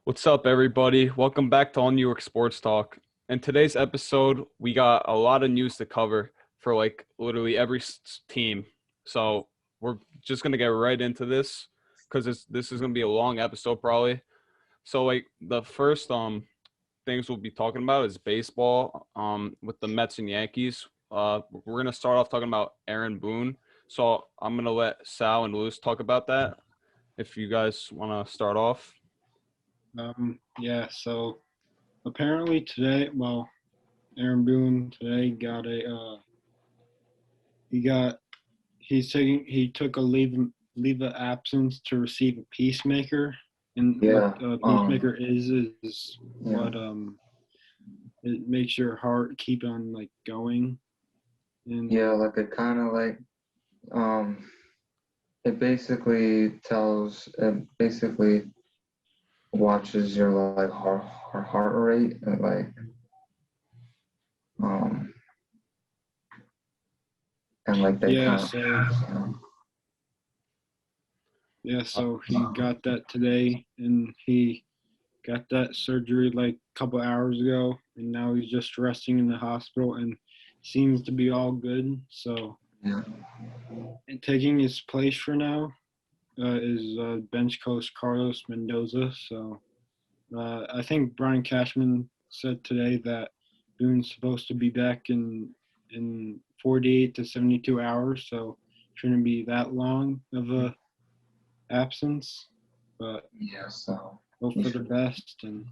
What's up, everybody? Welcome back to All New York Sports Talk. In today's episode, we got a lot of news to cover for literally every team. So we're just gonna get right into this because this is gonna be a long episode probably. So the first things we'll be talking about is baseball with the Mets and Yankees. We're gonna start off talking about Aaron Boone. So I'm gonna let Sal and Lewis talk about that. If you guys want to start off. So apparently today, Aaron Boone today got he took a leave of absence to receive a peacemaker, and what a peacemaker is what it makes your heart keep on going, and it kind of it basically watches your heart rate and so he got that today, and he got that surgery a couple hours ago, and now he's just resting in the hospital and seems to be all good. So and taking his place for now is bench coach Carlos Mendoza. So I think Brian Cashman said today that Boone's supposed to be back in 48 to 72 hours, so shouldn't be that long of a absence. But hope for the best. And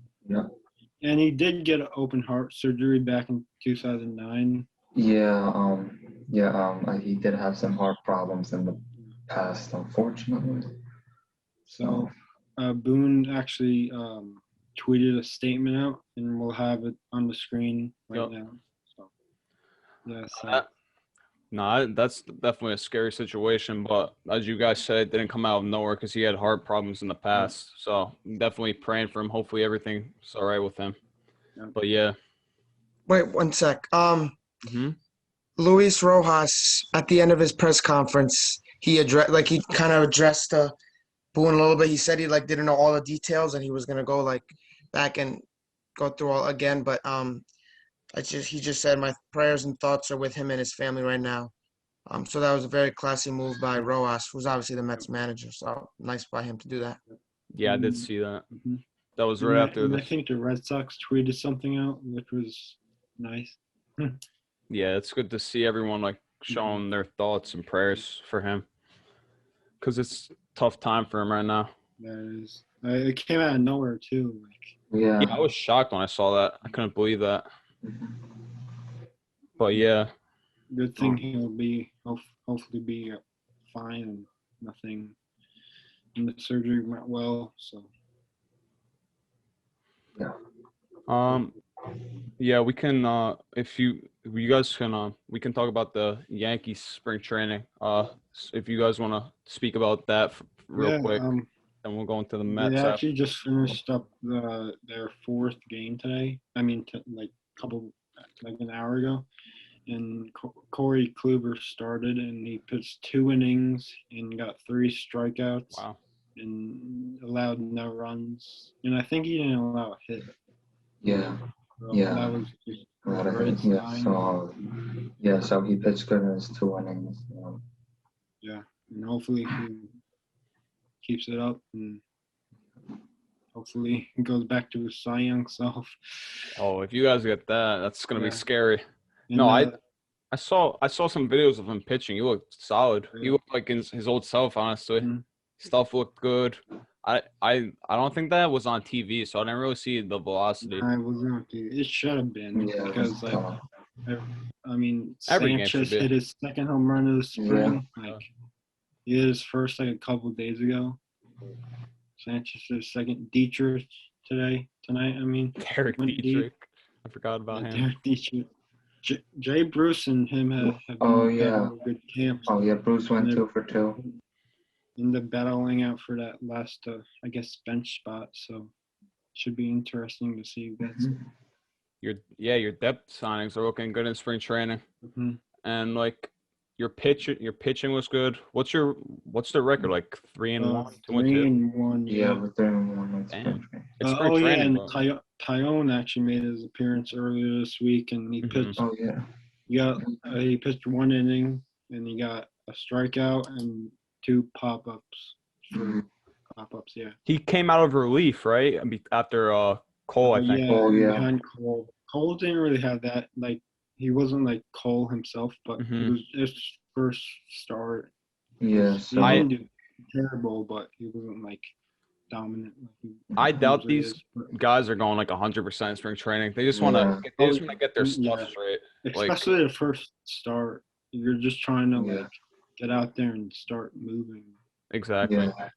he did get an open heart surgery back in 2009. He did have some heart problems in the past, unfortunately. So Boone actually tweeted a statement out, and we'll have it on the screen right now. So That's definitely a scary situation, but as you guys said, it didn't come out of nowhere because he had heart problems in the past. So definitely praying for him. Hopefully everything's all right with him. But yeah. Wait 1 sec. Luis Rojas, at the end of his press conference, he kind of addressed Boone a little bit. He said he didn't know all the details, and he was gonna go back and go through all again. But he just said my prayers and thoughts are with him and his family right now. So that was a very classy move by Rojas, who's obviously the Mets manager. So nice by him to do that. Yeah, I did see that. That was right after I think the Red Sox tweeted something out, which was nice. Yeah, it's good to see everyone showing their thoughts and prayers for him, because it's a tough time for him right now. That is. It came out of nowhere too. Yeah, I was shocked when I saw that. I couldn't believe that. But yeah, good thing he'll be hopefully be fine and nothing. And the surgery went well, so. Yeah, we can if you guys can we can talk about the Yankees spring training. If you guys want to speak about that real quick, and we'll go into the Mets. They actually just finished up their fourth game today. I mean, an hour ago, and Corey Kluber started, and he pitched 2 innings and got 3 strikeouts. Wow. And allowed no runs, and I think he didn't allow a hit. That was just So he pitched good in his 2 innings. And hopefully he keeps it up, and hopefully he goes back to his Cy Young self. Oh, if you guys get that, that's gonna be scary. And, no, I saw some videos of him pitching. He looked solid. He looked like his old self, honestly. Stuff looked good. I don't think that was on TV, so I didn't really see the velocity. I was not. It should have been because every Sanchez hit his second home run of the spring. He hit his first a couple of days ago. Sanchez his second. Dietrich tonight. Derek Dietrich. I forgot about him. Derek Dietrich. Jay Bruce and him have been good camps. Bruce went 2 for 2. And they're battling out for that last, bench spot. So should be interesting to see who gets it. Your depth signings are looking good in spring training, and your pitching was good. What's the record? 3-1, 2-2? 3-1. We're 3-1. Damn. It's spring yeah, training, and bro. Tyone actually made his appearance earlier this week, and he Mhm. pitched. Oh yeah. He pitched 1 inning, and he got a strikeout and 2 pop-ups. Mhm. Pop-ups, yeah. He came out of relief, right? after Cole, I think. Yeah, Oh, and yeah. behind Cole. Cole didn't really have that. Like, he wasn't like Cole himself, but it Mhm. was his first start. Yeah. He So didn't do terrible, but he wasn't like dominant. Like he I doubt usually these is. But, guys are going like 100% spring training. They just want to yeah. they just want to get their stuff yeah, straight. Like especially the first start. You're just trying to Yeah. like get out there and start moving. exactly. Yeah.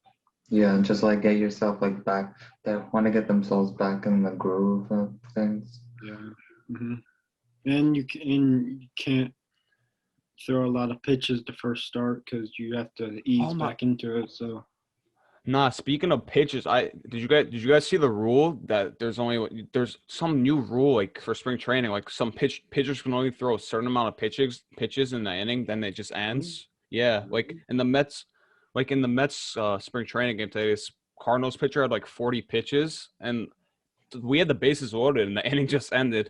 Yeah, and just like get yourself like back. They want to get themselves back in the groove of things. Yeah. And you can't throw a lot of pitches the first start because you have to ease Oh my- back into it. So Nah, speaking of pitches, did you guys see the rule that there's some new rule like for spring training, like some pitchers can only throw a certain amount of pitches in the inning, then it just ends. Yeah, like in the Mets spring training game today, this Cardinals pitcher had like 40 pitches and we had the bases loaded and the inning just ended.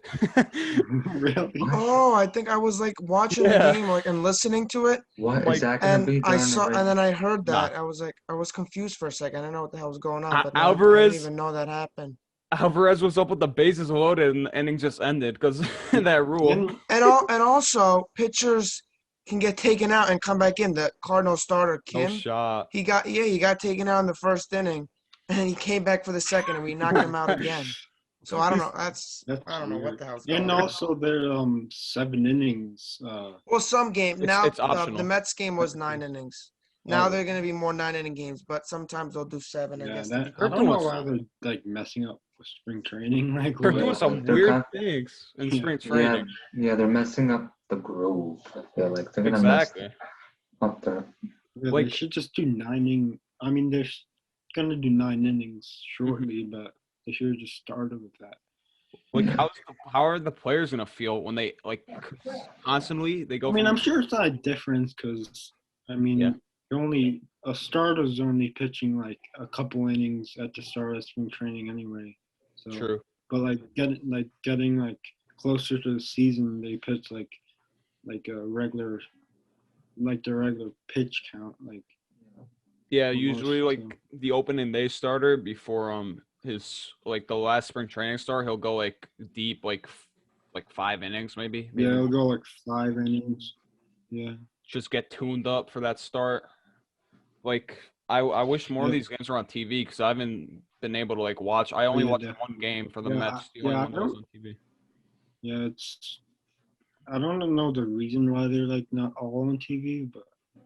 really, Oh, I think I was like watching the Yeah. game, like and listening to it, What Like, is that gonna and be I during the saw, and regular? then I heard Nah. that. I was confused for a second. I didn't know what the hell was going on, but no, I didn't Alvarez even know that happened. Alvarez was up with the bases loaded and the inning just ended because that rule. And also pitchers can get taken out and come back in. The Cardinal starter No Kim, shot. he got taken out in the first inning, and he came back for the second, and we knocked him out again. So I don't know. I don't know what weird. the hell's going And on. also their 7 innings. Well, some game now It's the optional. Mets game was 9 innings. Now Oh. they're gonna be more 9 inning games, but sometimes they'll do 7. I Yeah, guess. that I They're don't know doing why they're like messing up with spring training. Like, They're what? doing Yeah, some they're weird kind things in Yeah. spring yeah, training. yeah, they're messing up the groove. I feel like they're gonna Exactly. mess up the. Yeah, Like- they should just do 9 inning. I mean, they're gonna do 9 innings shortly, but they should have just started with that. Like Yeah. how are the players gonna feel when they like constantly they go? I mean, from, I'm sure it's not a difference because I mean, Yeah. a starter's only pitching like a couple innings at the start of spring training anyway. So, True. but getting closer to the season, they pitch like a regular, like the regular pitch count. Like, Yeah, almost, usually like so. the opening day starter before his like the last spring training start, he'll go like deep like 5 innings maybe. Yeah, it'll more. go like 5 innings. Yeah. Just get tuned up for that start. Like I wish more of Yeah. these games were on TV because I haven't been able to like watch. I only yeah, watched definitely. one game for the Yeah, Mets. The only I one that was don't- on TV. Yeah, I don't know the reason why they're like not all on TV, but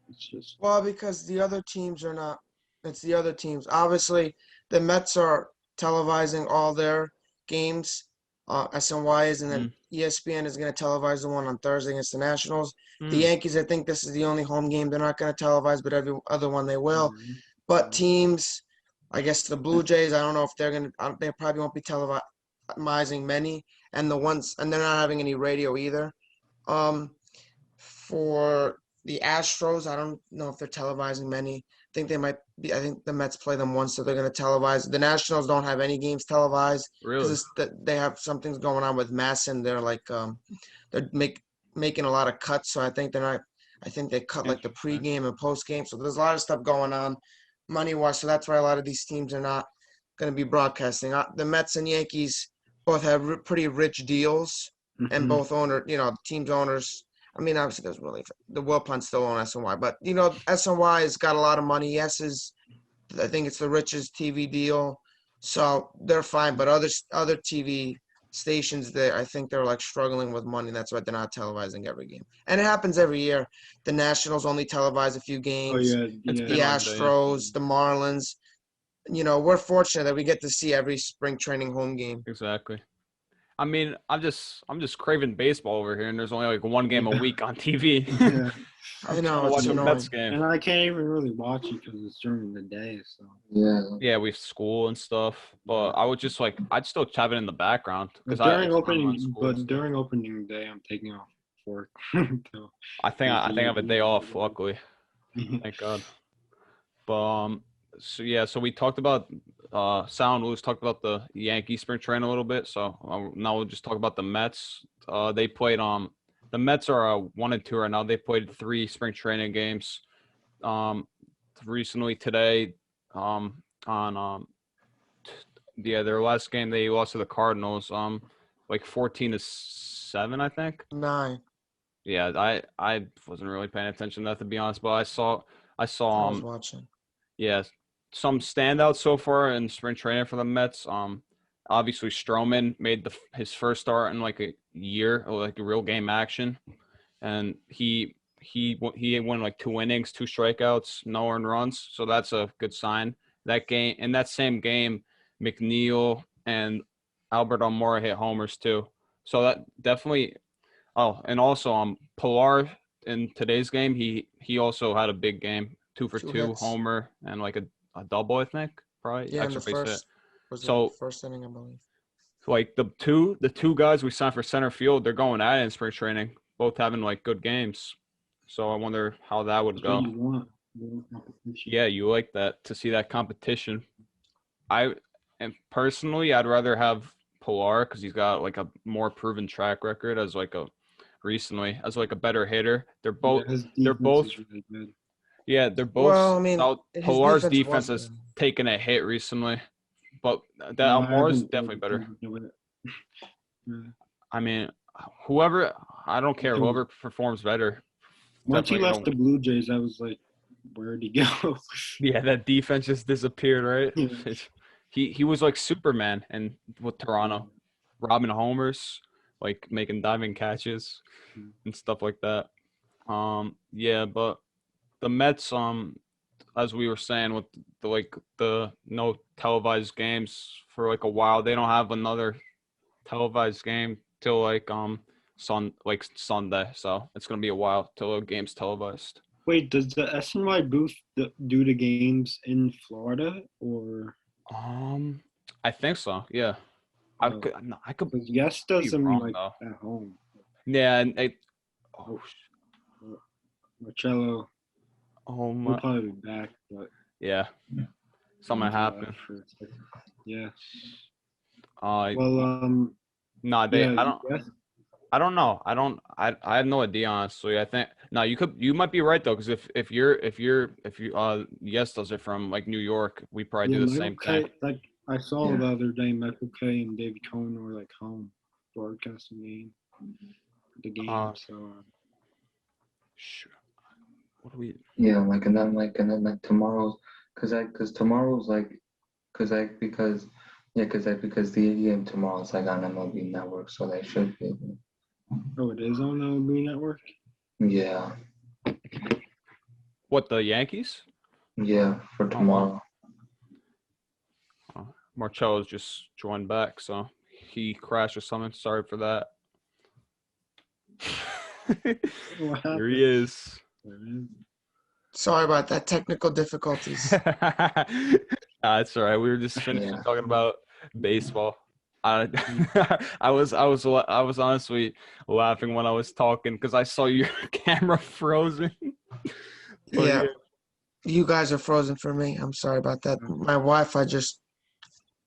it's just Well, because the other teams are not. It's the other teams. Obviously, the Mets are televising all their games. SNY is, and then ESPN is going to televise the one on Thursday against the Nationals. The Yankees, I think this is the only home game they're not going to televise, but every other one they will. But teams, I guess the Blue Jays, I don't know if they're going to. They probably won't be televising many, and they're not having any radio either. For the Astros, I don't know if they're televising many. I think they might be. I think the Mets play them once, so they're going to televise. The Nationals don't have any games televised Really? because they have something's going on with Masson. They're like they're making a lot of cuts, so I think they're not. I think they cut like the pregame and postgame, so there's a lot of stuff going on money-wise. So that's why a lot of these teams are not going to be broadcasting. The Mets and Yankees both have pretty rich deals, and both teams owners. I mean, obviously, there's really the Wilpons still own SNY, but SNY has got a lot of money. I think it's the richest TV deal, so they're fine. But other TV stations, I think they're like struggling with money. That's why they're not televising every game, and it happens every year. The Nationals only televise a few games. Oh yeah, It's yeah. been The like that, yeah. Astros, the Marlins. We're fortunate that we get to see every spring training home game. Exactly. I mean, I'm just craving baseball over here, and there's only like one game a week on TV. Yeah. I I'm know, trying to it's watch a annoying. Mets game. And I can't even really watch it because it's during the day. So Yeah. Yeah, we have school and stuff, but I would just I'd still have it in the background because during opening day, I'm taking off work. So, I think I have a day off. Luckily, thank God. But So we talked about Sound Lewis talked about the Yankee spring training a little bit. So now we'll just talk about the Mets. They played the Mets are 1-2 right now. They played 3 spring training games. Recently today, on their last game they lost to the Cardinals, like 14-7, I think. 9. Yeah, I wasn't really paying attention to that, to be honest, but I I saw was watching. yeah, some standouts so far in spring training for the Mets. Obviously Stroman made his first start in like a year, or like a real game action, and he won like 2 innings, 2 strikeouts, no earned runs, so that's a good sign. That same game, McNeil and Albert Almora hit homers too, so that definitely. Oh, and also Pilar in today's game, he also had a big game, 2 for 2 2, hits. homer and like a double, I think, probably Yeah, in the extra base hit. first was the So first inning, I believe. like the two guys we signed for center field, they're going at it in spring training, both having like good games. So I wonder how that would That's what go. you want. You want competition. Yeah, you like that, to see that competition. And personally, I'd rather have Pilar because he's got like a more proven track record as like a better hitter. They're both His they're defense both is really good. yeah, they're both Well, I mean, stout. his Pilar's defense defense was has good. taken a hit recently, but that No, I Almora's haven't definitely paid better. attention to it. Yeah. I mean, I don't care, whoever performs better. Once he Definitely left the Blue Jays, I was like, where'd he go? yeah, that defense just disappeared, right? Yeah. He was like Superman and with Toronto, robbing homers, like making diving catches and stuff like that. Yeah, but the Mets, as we were saying, with the no televised games for like a while, they don't have another televised game till like Sunday, so it's gonna be a while till a game's televised. Wait, does the SNY booth do the games in Florida or? I think so. Yeah, Oh. I could Because Yes be does them wrong like though. at home. Yeah, and Marcello oh will my, probably be back, but yeah, something he left happened. for a second. Yeah. Uh, Well, no, yeah. I don't know. I have no idea, honestly. I think no, you might be right though, because if you Yes does it from like New York, we probably Yeah, do the Michael same K. thing. Like I saw Yeah. the other day, Michael K. and David Cohen were like home broadcasting the game. So Sure. What do we? Yeah, like tomorrow's, cause tomorrow's like, because the game tomorrow's like on MLB Network, so they should be. it is on the MLB Network. Yeah, What, the Yankees? yeah, for wow. tomorrow. Marcello's just joined back, so he crashed or something. Sorry for that. What Here happened? he is. Sorry about that. Technical difficulties. That's all right. We were just finishing Yeah. talking about baseball. I I was honestly laughing when I was talking because I saw your camera frozen. But Yeah. You guys are frozen for me. I'm sorry about that. My Wi-Fi just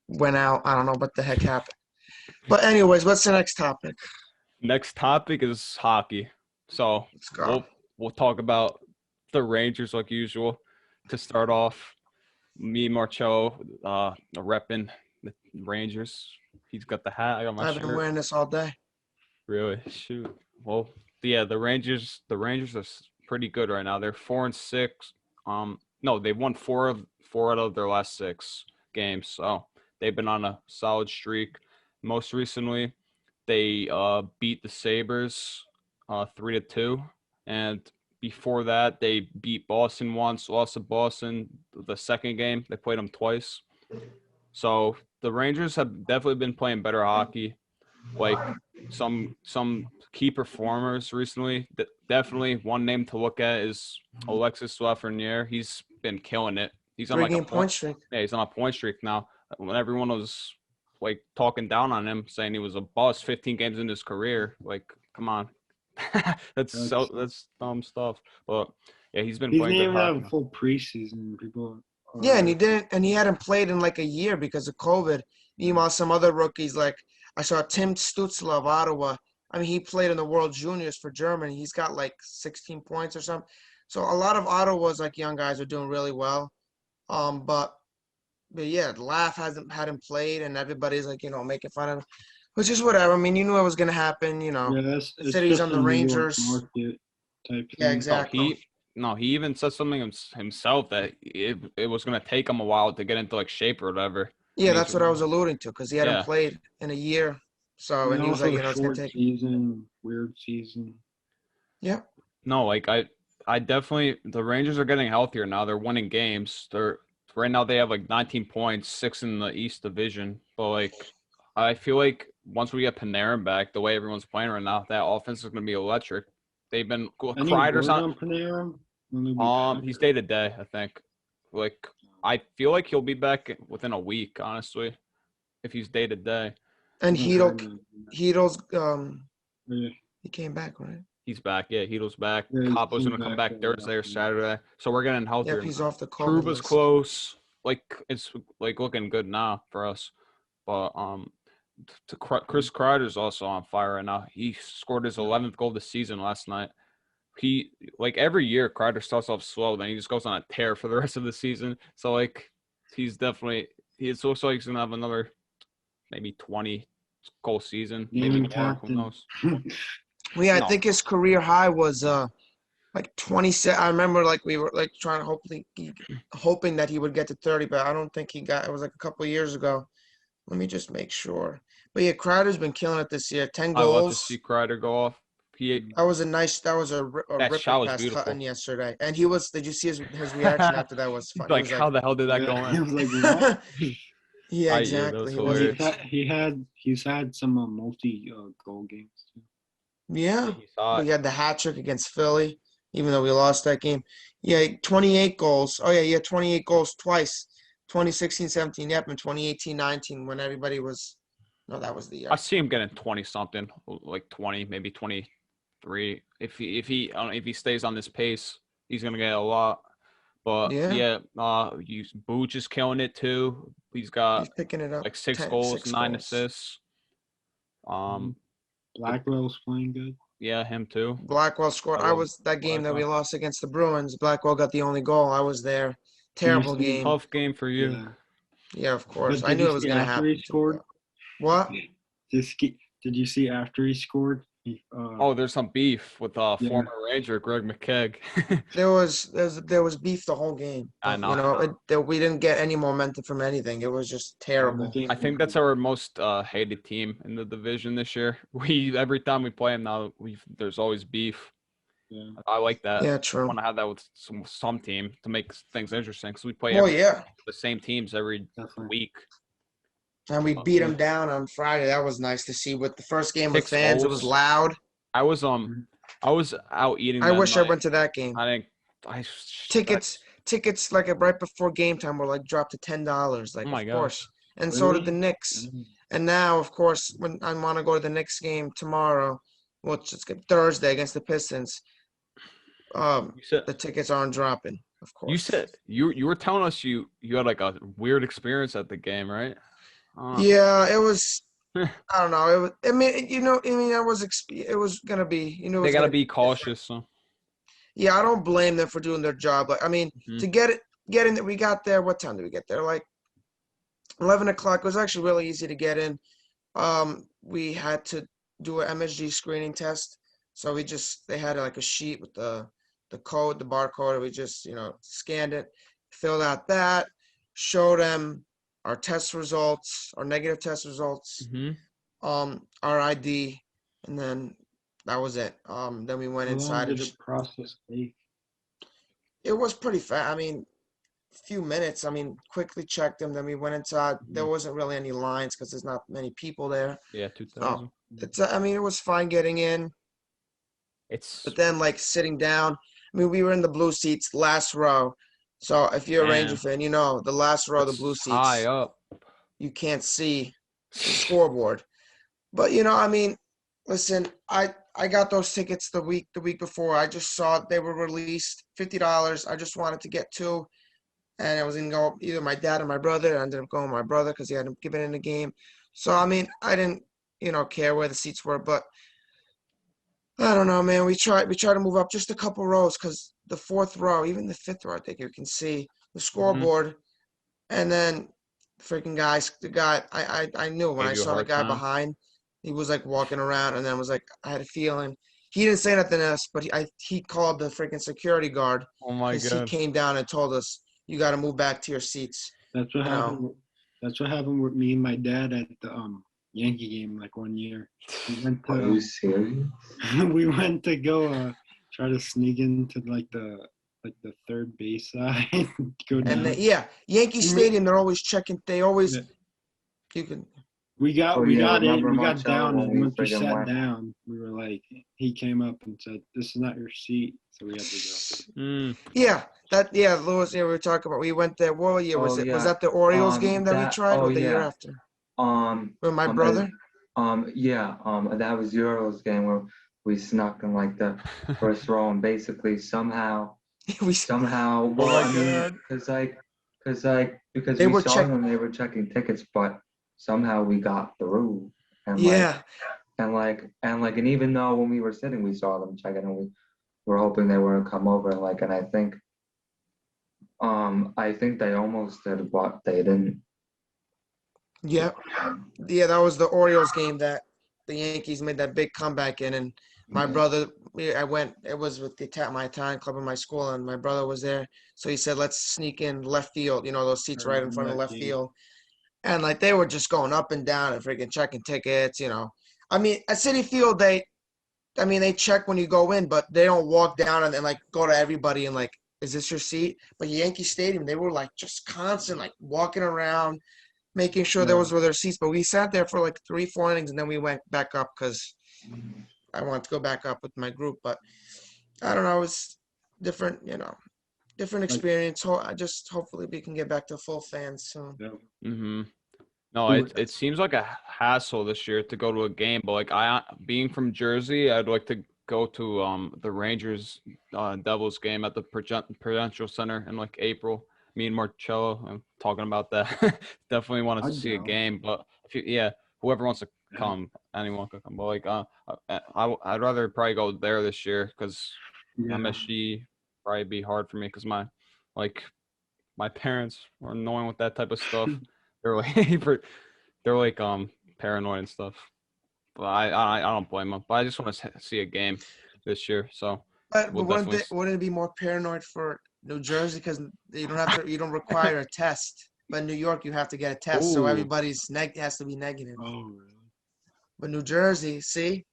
went out. I don't know what the heck happened. But anyways, what's the next topic? Next topic is hockey. So Let's go. we'll talk about the Rangers like usual. To start off, me and Marcello repping the Rangers. He's got the hat. I got my I've shirt. been wearing this all day. Really? Shoot. Well, yeah, the Rangers are pretty good right now. They're 4-6. No, they've won four out of their last 6 games. So they've been on a solid streak. Most recently, they beat the Sabres 3-2, and before that, they beat Boston once, lost to Boston the second game. They played them twice. So the Rangers have definitely been playing better hockey. Like some key performers recently. Definitely one name to look at is Alexis Suaverniere. He's been killing it. He's on like a 3-game point streak. Yeah, he's on a point streak now. When everyone was like talking down on him, saying he was a bust 15 games in his career, like, come on. that's dumb stuff. But yeah, he's been He playing didn't good even have hockey. a full preseason. People Yeah, and he hadn't played in like a year because of COVID. Meanwhile, some other rookies, like I saw Tim Stützle of Ottawa. I mean, he played in the World Juniors for Germany. He's got like 16 points or something. So a lot of Ottawa's like young guys are doing really well. But yeah, Laugh hadn't played, and everybody's like making fun of him, which is whatever. I mean, you knew it was gonna happen. Yeah, The it's city's just on a the New York Rangers. market type Yeah, thing. exactly. He even said something himself that it was gonna take him a while to get into like shape or whatever. Yeah, And he's that's what I was alluding to because he hadn't yeah. played in a year. So, And and he was like, also it's gonna short take. season, weird season. Yeah. No, like I definitely the Rangers are getting healthier now. They're winning games. They're right now they have like 19 points, 6 in the East Division. But like I feel like once we get Panarin back, the way everyone's playing right now, that offense is gonna be electric. They've been Any Kreider's word on on Panarin? When he'll be back? he's day to day, I think. Like I feel like he'll be back within a week, honestly, if he's day to day. And Hedo's Yeah. he came back, right? He's back. Yeah, Hedo's back. Yeah, Capo's he's gonna come back back there, Thursday or yeah. Saturday. So we're getting healthier. Yep, he's off the COVID Truba's list. close. Like it's like looking good now for us. But Kris Kreider's also on fire right now. He scored his 11th goal this season last night. He like every year Kreider starts off slow, then he just goes on a tear for the rest of the season. So like he's definitely it looks like he's gonna have another maybe 20 goal season, maybe Naming more. Who captain. knows? Well, yeah, I No. think his career high was like 27. I remember like we were like trying to hoping that he would get to 30, but I don't think he got. It was like a couple of years ago. Let me just make sure. But yeah, Kreider's been killing it this year. 10 I love to goals. see Kreider go off. That was a That ripper shot was past beautiful. Hutton yesterday, and he was. Did you see his reaction after that? Was funny. Like, He was how the hell did that Yeah, go I in? was like, what? Yeah, Yeah, that exactly. was He hilarious. wasn't. He's had some multi goal games too. Yeah, He saw but it. he had the hat trick against Philly, even though we lost that game. Yeah, 28 goals. Oh, yeah, 28 goals twice. 2016-17, yep, and 2018-19 when everybody was – no, that was the year. I see him getting 20-something, like 20, maybe 23. If he stays on this pace, he's going to get a lot. But, Yeah. Booch is killing it too. He's got He's picking it up. like 6 10 goals, 6 9 goals. assists. Blackwell's playing good. Yeah, him too. Blackwell scored. I I love was that game that we Blackwell. lost against the Bruins. Blackwell got the only goal. I was there. Terrible game. Tough game for you. Yeah. Yeah, of course. But I did knew you it was see going to after happen. he scored? What? Did you see after he scored? There's some beef with Yeah. former Ranger Greg McKegg. There was beef the whole game. I know. We didn't get any momentum from anything. It was just terrible. I think that's our most hated team in the division this year. Every time we play them now, there's always beef. Yeah. I like that. Yeah, I true. want to have that with some team to make things interesting because we play the same teams every week. And we beat them down on Friday. That was nice to see. With the first game with 6 fans, it goals. was loud. I was out eating. I wish I night. went to that game. Tickets like right before game time were like dropped to $10. Like, oh my of gosh. course. And Really? so did the Knicks. And now, of course, when I want to go to the Knicks game tomorrow, which is Thursday against the Pistons, the tickets aren't dropping. Of course. You said you were telling us you had like a weird experience at the game, right? Yeah, it was. I don't know. It was. I mean, it was gonna be. They gotta be cautious. So. Yeah, I don't blame them for doing their job. Like, I mean, to get in there, we got there. What time did we get there? Like 11 o'clock. It was actually really easy to get in. We had to do an MSG screening test. So they had like a sheet with the code, the barcode. We just, scanned it, filled out that, showed them our test results, our negative test results, our ID, and then that was it. Then we went inside. How long did the process take? It was pretty fast. I mean, a few minutes. I mean, quickly checked them. Then we went inside. There wasn't really any lines because there's not many people there. Yeah, 2,000. It was fine getting in. But then, like, sitting down, I mean, we were in the blue seats, last row. So if you're a Ranger fan, the last row of the blue seats. High up. You can't see the scoreboard. But, I mean, listen, I got those tickets the week before. I just saw they were released, $50. I just wanted to get 2. and I was gonna go either my dad or my brother. I ended up going with my brother because he hadn't given in the game. So I mean, I didn't, care where the seats were, but I don't know, man. We tried to move up just a couple rows because the fourth row, even the fifth row, I think you can see the scoreboard, and then freaking the guy I knew when Gave I you a saw the hard guy time. behind, he was like walking around, and then was like I had a feeling he didn't say nothing to us, but he called the freaking security guard Oh my because he god. came down and told us you got to move back to your seats. That's what You know. happened. That's what happened with me and my dad at the Yankee game like one year. We went Are you to serious? we went to go try to sneak into the third base side. Go And down. Yankee And Stadium, they're always checking. They always Yeah. you can. We got Oh we yeah, got in, remember we got Marcello down, when and we once we friggin' sat went? down, we were like, he came up and said, "This is not your seat," so we had to go. Mm. Lewis. Yeah, we were talking about. We went there. What year was Oh it? Was yeah. that the Orioles game that we tried, Oh or the year yeah. after? Um With my as brother. yeah, that was Euros game where we snuck in like the first row and basically somehow we well my I mean God. because They we were saw check. them, they were checking tickets, but somehow we got through and Yeah, and even though when we were sitting we saw them checking and we were hoping they were gonna come over and I think they almost did, but they didn't. yeah, yeah. That was the Orioles game that the Yankees made that big comeback in, and my brother. I went. It was with my Italian club in my school, and my brother was there. So he said, "Let's sneak in left field. Those I seats right in front remember of that left game. field." And like they were just going up and down and freaking checking tickets. I mean, at City Field, they check when you go in, but they don't walk down and then like go to everybody and like, is this your seat? But Yankee Stadium, they were like just constant, like walking around, making sure there Yeah. was where their seats. But we sat there for like 3, 4 innings and then we went back up because I wanted to go back up with my group. But I don't know, it's different, different Like, experience. I just hopefully we can get back to full fans soon. yeah. Mm-hmm. No, it seems like a hassle this year to go to a game, but like being from Jersey, I'd like to go to the Rangers Devils game at the Prudential Center in like April. Me and Marcello, I'm talking about that. Definitely want to I'd see a go. game, but whoever wants to come, anyone could come. But like I'd rather probably go there this year because Yeah. MSG probably be hard for me because my parents were annoying with that type of stuff. They're like they're like paranoid and stuff. But I don't blame them. But I just want to see a game this year. So But we'll definitely. wouldn't it be more paranoid for New Jersey because you don't require a test, but in New York you have to get a test, so Ooh, everybody's has to be negative. Oh, really? But New Jersey, see,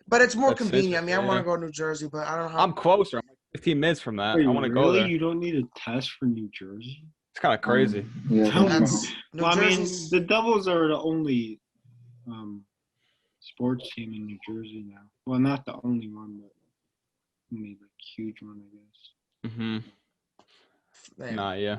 but it's more that's convenient. I mean, interesting. I want Yeah. to go to New Jersey, but I don't know how. I'm closer. I'm like 15 minutes from that. Wait, I want to go really? there. You don't need a test for New Jersey? It's kind of crazy. Yeah, Tell me. That's New Well, I mean, Jersey's. the Devils are the only sports team in New Jersey now. Well, not the only one, but only like huge one, I guess. Mm-hmm. Man. Nah, yeah.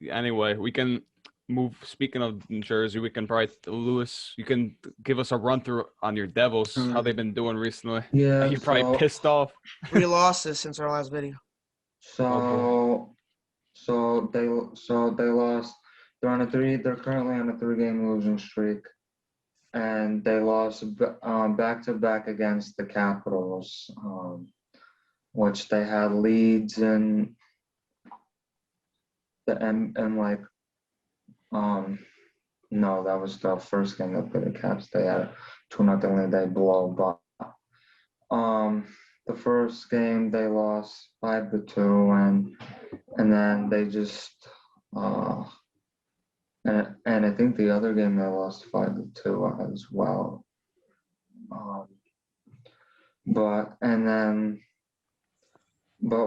Anyway, we can move. Speaking of New Jersey, we can probably Lewis. You can give us a run through on your Devils, how they've been doing recently. yeah. You're probably pissed off. 3 losses since our last video. So they lost. They're currently on a 3-game losing streak, and they lost back to back against the Capitals, which they had leads in the and like no, that was the first game they played the Caps. They had 2-0 lead. They blow, but the first game they lost 5-2, and then they just and I think the other game they lost 5-2 as well. But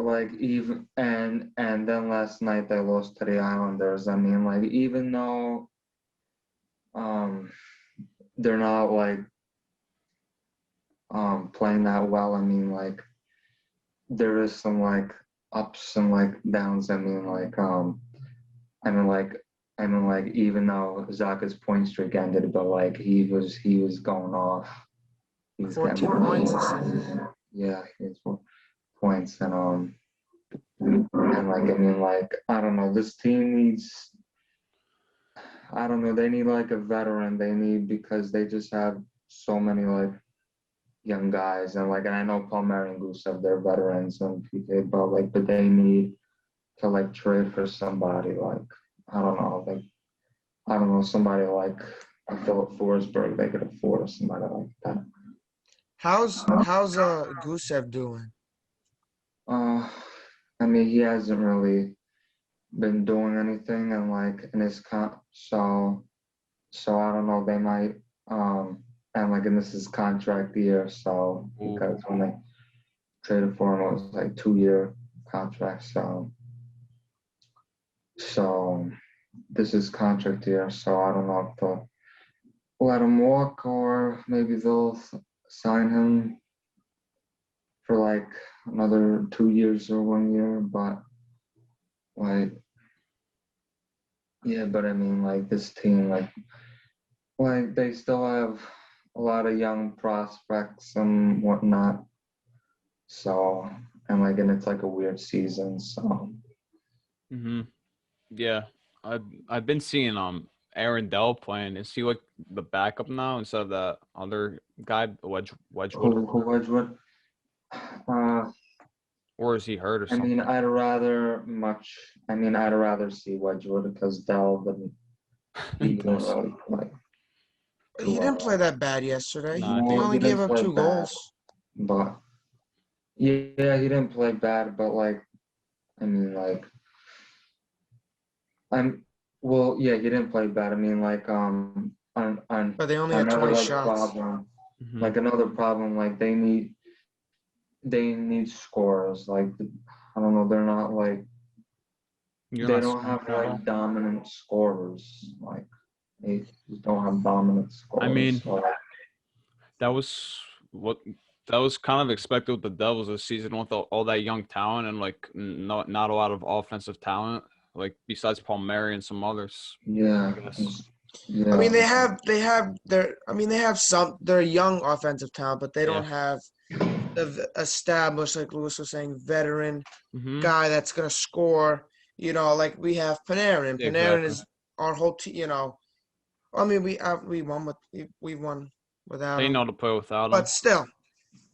like even and then last night they lost to the Islanders. I mean, like even though they're not like playing that well, I mean, like there is some like ups and like downs. I mean like even though Zaka's point streak ended, but like he was going off. He was 14 getting points. yeah, he has 4 points, and And like, I mean, like, I don't know, this team needs, I don't know, they need like a veteran. They need, because they just have so many like young guys, and like, and I know Palmieri and Gusev, they're veterans and PK, but they need to like trade for somebody like, I don't know, like, I don't know, somebody like a Philip Forsberg they could afford, or somebody like that. How's Gusev doing? I mean, he hasn't really been doing anything, and like in his so I don't know, they might and like, and this is contract year, so because when they traded for him, it was like 2-year contract, so this is contract year, so I don't know if they'll let him walk, or maybe they'll sign him for like another 2 years or 1 year, but like, yeah, but I mean, like, this team, like they still have a lot of young prospects and whatnot, so, and it's like a weird season, so. Yeah, I've been seeing Aaron Dell playing. Is he like the backup now instead of the other guy, Wedgwood, Who Wedgwood? or is he hurt or I something? mean, I'd rather see Wedgwood, because Dell he didn't really play. He didn't play that bad yesterday. Nah, They No, only he gave didn't up play 2 bad, goals. but yeah, he didn't play bad, but like, I mean, like, yeah, he didn't play bad. I mean, like, on But they only had another 20 like shots. problem, Mhm. like another problem, like they need scores. Like, I don't know, they're not like, You're they not don't have scoring at all. like dominant scorers. Like, they just don't have dominant scorers. I mean, so, that was kind of expected with the Devils this season with all that young talent and like not a lot of offensive talent, like besides Palmieri and some others. yeah, I guess. yeah. I mean, they have their young offensive talent, but they Yeah. don't have the established, like Lewis was saying, veteran Mm-hmm. guy that's gonna score. You know, like we have Panarin. Yeah, Panarin exactly. is our whole team. You know, I mean, we won without They him, know to play without him. but still,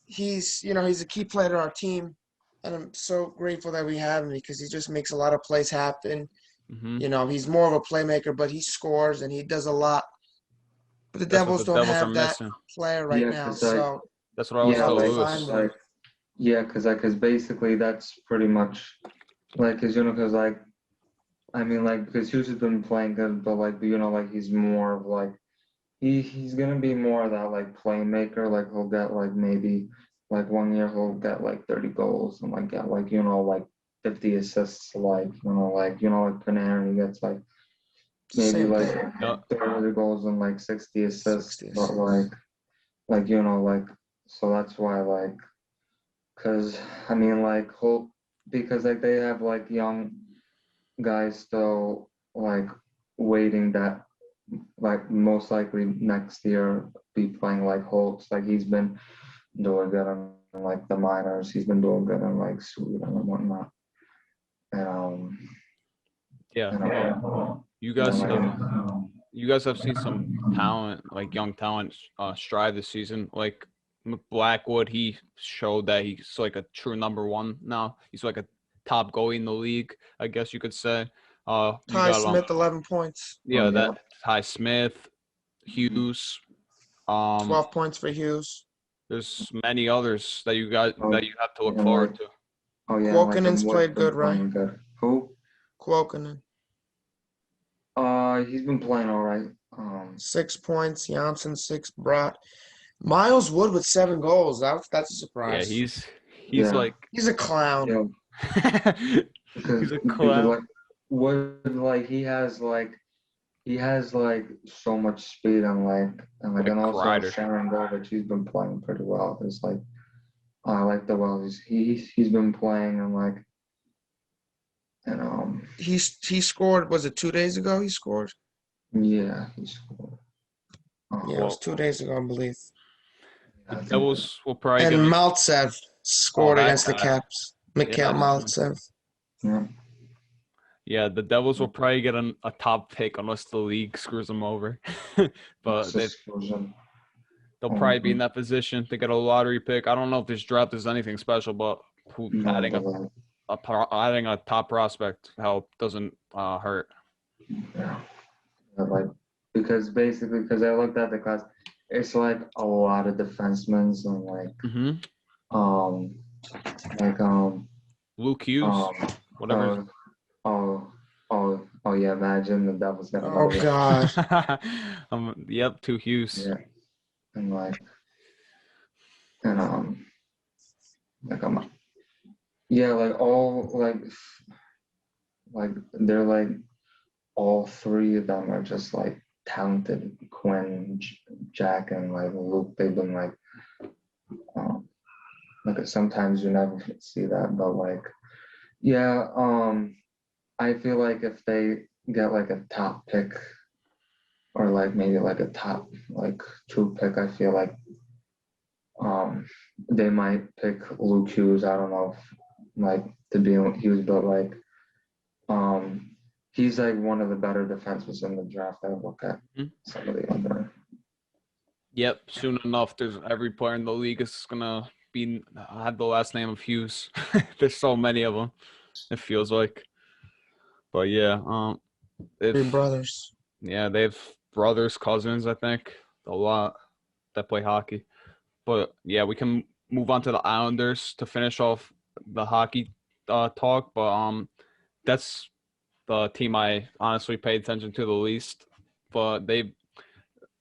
he's a key player to our team, and I'm so grateful that we have him because he just makes a lot of plays happen. Mm-hmm. You know, he's more of a playmaker, but he scores and he does a lot. But the That's what Devils the don't Devils are have that missing. player right now, so That's what I always Yeah, tell that's like, Lewis. fine. because basically that's pretty much like, because like, I mean, like, because Hughes has been playing good, but like, like, he's more of like, he's gonna be more of that like playmaker. Like, he'll get like, maybe like 1 year he'll get like 30 goals and like get like, like 50 assists, like, like Panarin gets like maybe Same like thing. 30 goals and like 60 assists, 60 but assists. like, like, so that's why, like, because I mean, like, because like they have like young guys still like waiting that like most likely next year be playing, like Holtz. Like, he's been doing good in like the minors. He's been doing good in like Sweden and whatnot. And Yeah. and, Well, you and guys have like, seen some talent, like young talent, strive this season. Like Blackwood, he showed that he's like a true number one now. He's like a top goalie in the league, I guess you could say. You Ty got Smith, 11 points, yeah, yeah. that Ty Smith, Hughes. 12 points for Hughes. There's many others that you got Oh, that you have to look and forward like, to. oh yeah, like, and Kuokanen's Wood's played been good, right? playing good. Who? Kuokkanen, He's been playing all right. 6 points. Janssen, 6. Brought Miles Wood with 7 goals. That's a Yeah, surprise. he's Yeah. like He's a clown. Yeah, he's a because clown. like Wood, like he has like so much speed, Like and also Kreider. Sharon Govich, he's been playing pretty well. It's like, I like the well he's been playing, and like, and He scored. Was it 2 days ago? He scored. yeah, he scored. Yeah, it was 2 days ago, I believe. The I think Devils will probably And get Maltsev scored that against the guy. Caps. Yeah, Mikhail I've seen him. Maltsev. Yeah. Yeah, the Devils will probably get a top pick unless the league screws them over. But they'll probably be in that position to get a lottery pick. I don't know if this draft is anything special, but adding a top prospect help doesn't hurt. Yeah. Like because I looked at the class, it's like a lot of defensemen and Luke Hughes, whatever. Oh yeah, imagine the Devils gonna Oh God. Yep, 2 Hughes. Yeah. And like they're like all three of them are just like talented. Quinn, Jack, and like Luke, they've been like sometimes you never see that, but like yeah, I feel like if they get like a top pick or like maybe like a top like 2 pick, I feel like they might pick Luke Hughes. I don't know if like to be Hughes, but like he's like one of the better defensemen in the draft. I look at some of the other. Yep, soon enough, there's every player in the league is gonna have the last name of Hughes. There's so many of them. It feels like, but yeah, 3 brothers. Yeah, they have brothers, cousins, I think, a lot that play hockey. But yeah, we can move on to the Islanders to finish off the hockey talk. But that's the team I honestly paid attention to the least. But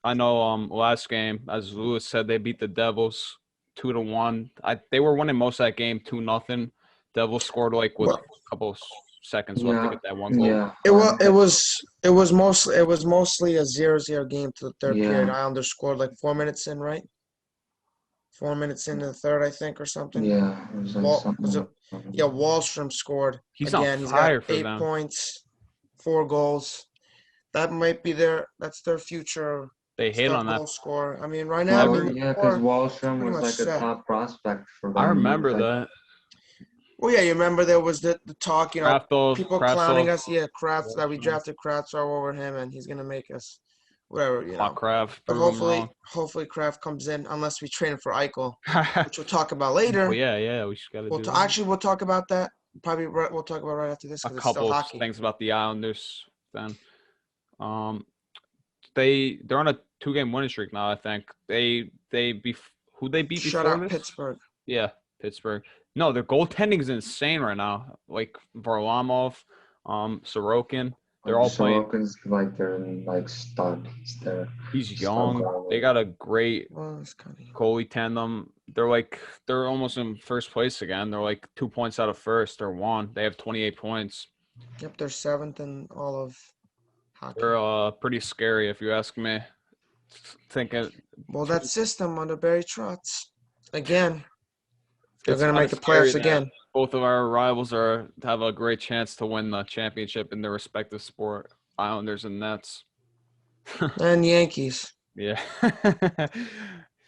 I know last game, as Lewis said, they beat the Devils 2-1. They were winning most of that game 2-0. Devils scored like with a couple seconds left to get that one goal. Yeah. It was mostly a 0-0 game to the third period. Islanders scored like 4 minutes in, right? 4 minutes into the third, I think, or something. Yeah. It was like Wallstrom scored again. He's got 8 points, 4 goals. That might be that's their future. They hit on that. Goal scorer. I mean, right now. Because Wallstrom was like a top prospect for them. I remember that. Well, yeah, you remember there was the talk, people clowning us. Yeah, Kraft, that we drafted Kraft over him, and he's gonna make us whatever, Kraft. But hopefully Kraft comes in, unless we trade him for Eichel, which we'll talk about later. Well, yeah, we should gotta do that. Actually, we'll talk about that. Probably we'll talk about right after this. A couple of things about the Islanders then. They're on a 2-game winning streak now. I think who they beat Shut before out this? Pittsburgh. Yeah, Pittsburgh. No, their goaltending is insane right now. Like Varlamov, Sorokin, they're all playing. Sorokin's like they're like studs. He's young. They got a great goalie tandem. They're almost in first place again. They're like 2 points out of first or 1. They have 28 points. Yep, they're 7th in all of hockey. They're pretty scary if you ask me. That system under Barry Trotz again. They're going to make the playoffs again. Both of our rivals have a great chance to win the championship in their respective sport. Islanders and Nets. And Yankees. Yeah.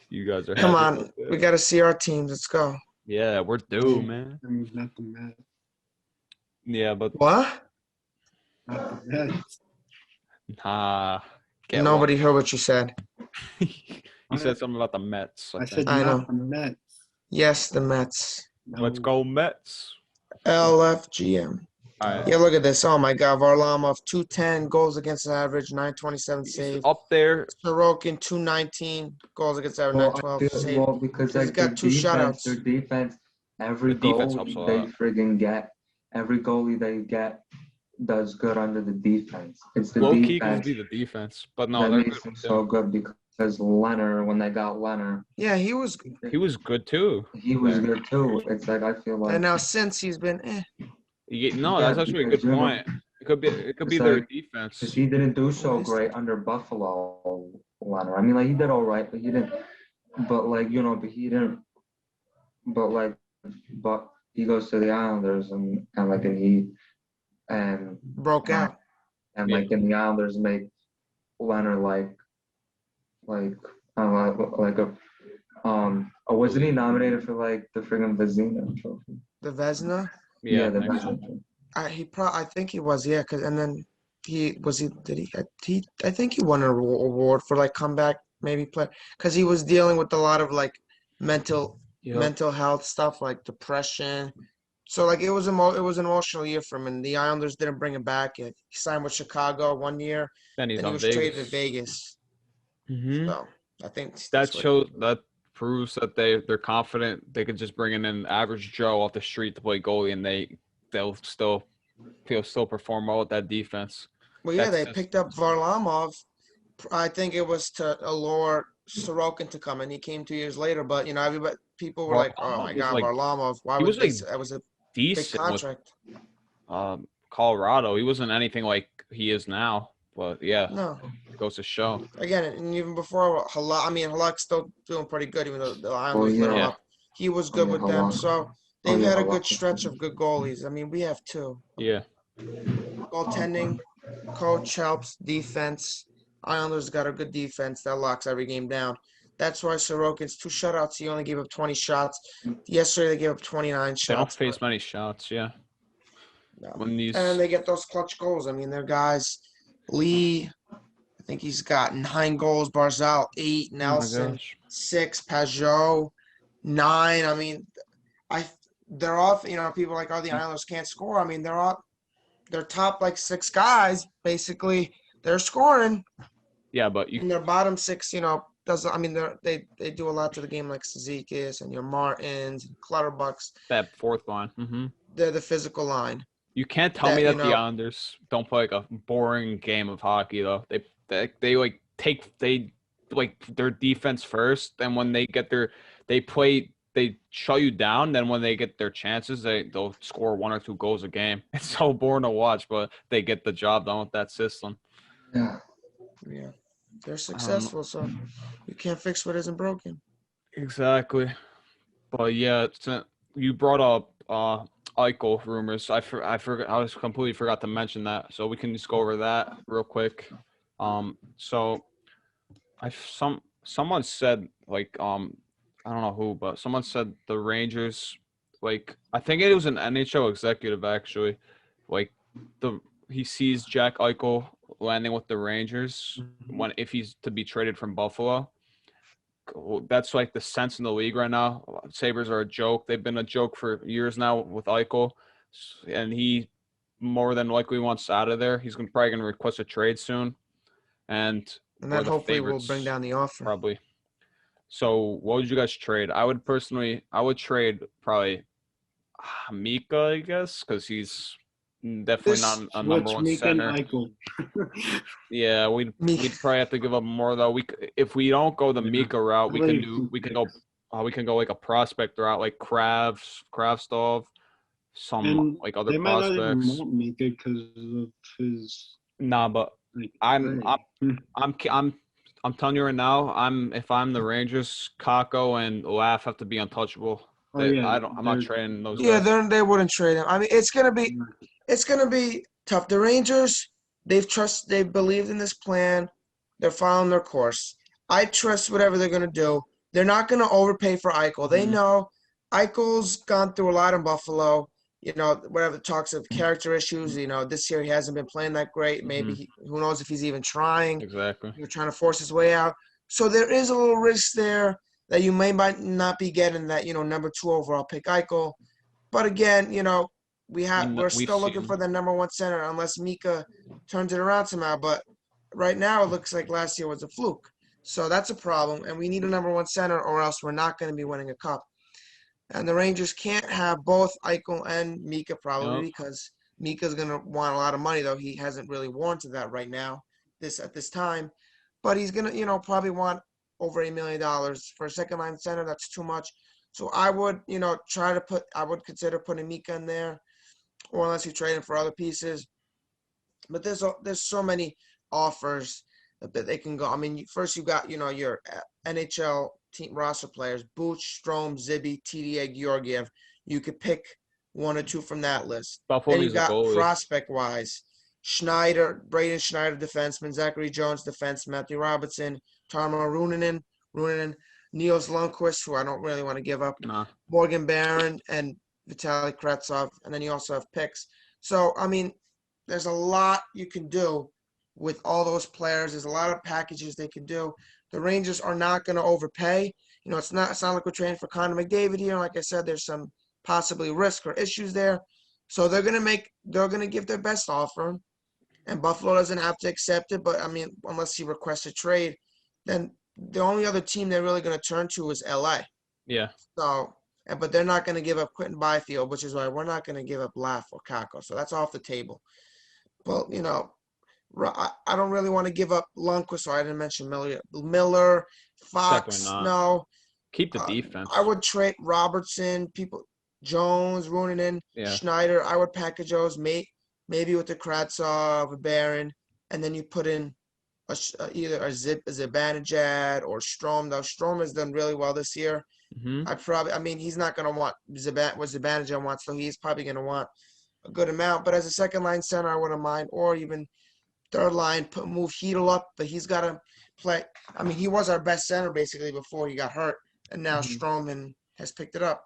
You guys are. Come on. We got to see our teams. Let's go. Yeah, we're due, man. Not the Mets. Yeah, but. What? Not the Mets. Nah. Nobody heard what you said. You said something about the Mets. I said not the Mets. Yes, the Mets. No. Let's go Mets. Lfgm. All right. Yeah, look at this. Oh, my God. Varlamov, 210 goals against average, 927 save. Up there. Sorokin, 219 goals against average, 912 save. Well, because he's got 2 shutouts. Their defense, every goalie they friggin' get, every goalie they get does good under the defense. It's the defense. Low-key could be the defense, but no, that makes them so good because Leonard, when they got Leonard. Yeah, he was good too. He was good too. It's like I feel like. And now since he's been, that's actually a good point. It could be their defense. Because he didn't do so great under Buffalo, Leonard. I mean, like he did all right, but he didn't. But like but he didn't. But he goes to the Islanders and he. And broke out, and like in the Islanders make Leonard wasn't he nominated for like the friggin' Vezina trophy? The Vezina? Yeah, the Vezina. I think he was, yeah. And then I think he won an award for like comeback maybe play because he was dealing with a lot of like mental Yep. health stuff like depression. So like it was an emotional year for him, and the Islanders didn't bring him back. He signed with Chicago 1 year, Then he's then he on was traded to Vegas. Vegas. Mm-hmm. So I think That that's what. shows that proves that they're confident they could just bring in an average Joe off the street to play goalie, and they'll still perform well with that defense. Well, yeah, That's they just picked up Varlamov. I think it was to allure Sorokin to come, and he came 2 years later. But people were like, "Oh my Varlamov was God, like Varlamov! Why he would was they? like That was a big decent with contract." Colorado. He wasn't anything like he is now, but yeah, No, it goes to show. again, and even before Halak's still doing pretty good, even though the Oh Islanders lit him yeah. Yeah, up. He was Oh good yeah. with them, Halak. so Oh they've yeah. had a good Halak was stretch good. of good goalies. I mean, we have two. yeah. Goaltending, coach helps, defense. Islanders got a good defense that locks every game down. That's why Sorokin's 2 shutouts. He only gave up 20 shots. Yesterday they gave up 29 They don't shots. face many shots. Yeah, No. when And these they get those clutch goals. I mean, they're guys. Lee, I think he's got 9 goals. Barzal 8. oh my Nelson gosh, 6. Pajot 9. I mean, they're off. People are like, oh, the Islanders can't score. I mean, their top like 6 guys basically they're scoring. yeah, but you And their bottom 6, doesn't. I mean, they do a lot to the game, like Sezikis and your Martins, and Clutterbucks. that fourth line. They're the physical line. You can't tell me That that the Islanders don't play like a boring game of hockey though. They like they like their defense first, and when they shut you down. Then when they get their chances, they'll score 1 or 2 goals a game. It's so boring to watch, but they get the job done with that system. Yeah. Yeah, they're successful, so you can't fix what isn't broken. Exactly, but yeah, you brought up Eichel rumors. I forgot. I was completely forgot to mention that. So we can just go over that real quick. So someone said like I don't know who, but someone said the Rangers, like I think it was an NHL executive actually, like he sees Jack Eichel landing with the Rangers if he's to be traded from Buffalo. That's like the sense in the league right now. Sabres are a joke. They've been a joke for years now with Eichel, and he more than likely wants out of there. He's probably going to request a trade soon, and we're that the hopefully will favorites bring down the offer. probably. So what would you guys trade? I would trade probably Mika, I guess, because he's definitely not a number one center. Eichel. Yeah, we'd probably have to give up more though. If we don't go the Mika route, we can go like a prospect route like Kravstov, some like other they might not even prospects. want Mika because of his. Nah, but Like, I'm telling you right now, if I'm the Rangers, Kako and Laugh have to be untouchable. I'm not trading those Yeah, guys. they wouldn't trade him. I mean, it's gonna be tough. The Rangers, they've believed in this plan. They're following their course. I trust whatever they're gonna do. They're not gonna overpay for Eichel. They know Eichel's gone through a lot in Buffalo. Whatever talks of character issues. This year he hasn't been playing that great. Maybe who knows if he's even trying. Exactly. You're trying to force his way out. So there is a little risk there that you might not be getting that, number 2 overall pick Eichel. But again, we're still looking for the number 1 center unless Mika turns it around somehow. But right now it looks like last year was a fluke. So that's a problem. And we need a number 1 center or else we're not going to be winning a cup. And the Rangers can't have both Eichel and Mika probably because Mika's going to want a lot of money, though he hasn't really warranted that right now at this time. But he's going to, probably want over $8 million for a second-line center. That's too much. So I would, I would consider putting Mika in there, or unless you trade him for other pieces. But there's so many offers that they can go. I mean, first you got, your NHL team roster players, Booch, Strome, Zibby, TDA, Georgiev. You could pick 1 or 2 from that list. Buffalo Then you needs a got goalie. prospect-wise, Braden Schneider, defenseman, Zachary Jones, defense, Matthew Robertson, Tarmo Runanen, Niels Lundqvist, who I don't really want to give up, Nah. Morgan Barron, and Vitaly Kretsov. And then you also have picks. So, I mean, there's a lot you can do with all those players. There's a lot of packages they can do. The Rangers are not going to overpay. You know, it's not like we're trading for Connor McDavid here. Like I said, there's some possibly risk or issues there. So they're going to give their best offer. And Buffalo doesn't have to accept it. But, I mean, unless he requests a trade, then the only other team they're really going to turn to is LA. Yeah. So, but they're not going to give up Quentin Byfield, which is why we're not going to give up Laugh or Kako. So that's off the table. Well, you know, I don't really want to give up Lundqvist, so I didn't mention Miller, Fox. Definitely not. No. Keep the defense. I would trade Robertson, Jones, Runanen, Schneider. I would package those, maybe with the Kratzov, a Barron, and then you put in either a Zibanejad or Strome. Though Strome has done really well this year. Mm-hmm. He's not going to want what Zibanejad wants, so he's probably going to want a good amount. But as a second line center, I wouldn't mind, or even third line, move Hedel up, but he's got to play. I mean, he was our best center basically before he got hurt, and now Stroman has picked it up.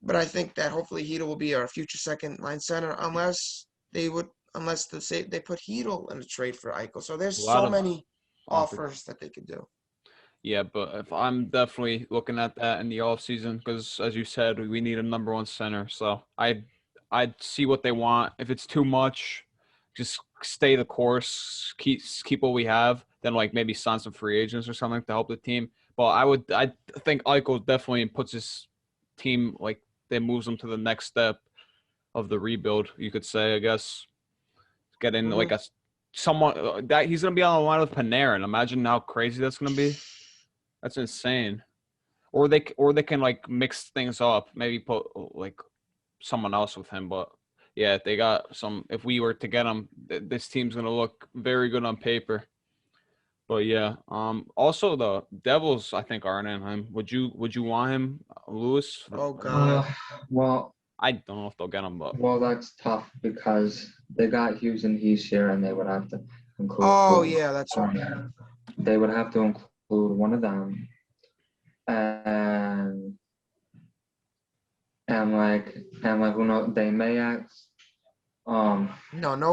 But I think that hopefully Hedel will be our future second line center, unless they put Hedel in a trade for Eichel. So there's so many offers that they could do. Yeah, but if I'm definitely looking at that in the offseason because, as you said, we need a number one center. So I'd see what they want. If it's too much, just stay the course, keep what we have. Then like maybe sign some free agents or something to help the team. But I think Eichel definitely puts his team like they moves them to the next step of the rebuild. You could say, I guess, get in like someone that he's gonna be on the line with Panarin. Imagine how crazy that's gonna be. That's insane. Or they can like mix things up. Maybe put like someone else with him. But yeah, they got some. If we were to get him, this team's gonna look very good on paper. But yeah, also the Devils I think aren't in him. Would you want him, Lewis? Oh God. Well, I don't know if they'll get him, but that's tough because they got Hughes and here, and they would have to include. Oh yeah, that's right. They would have to include one of them, and who knows? They may ask. No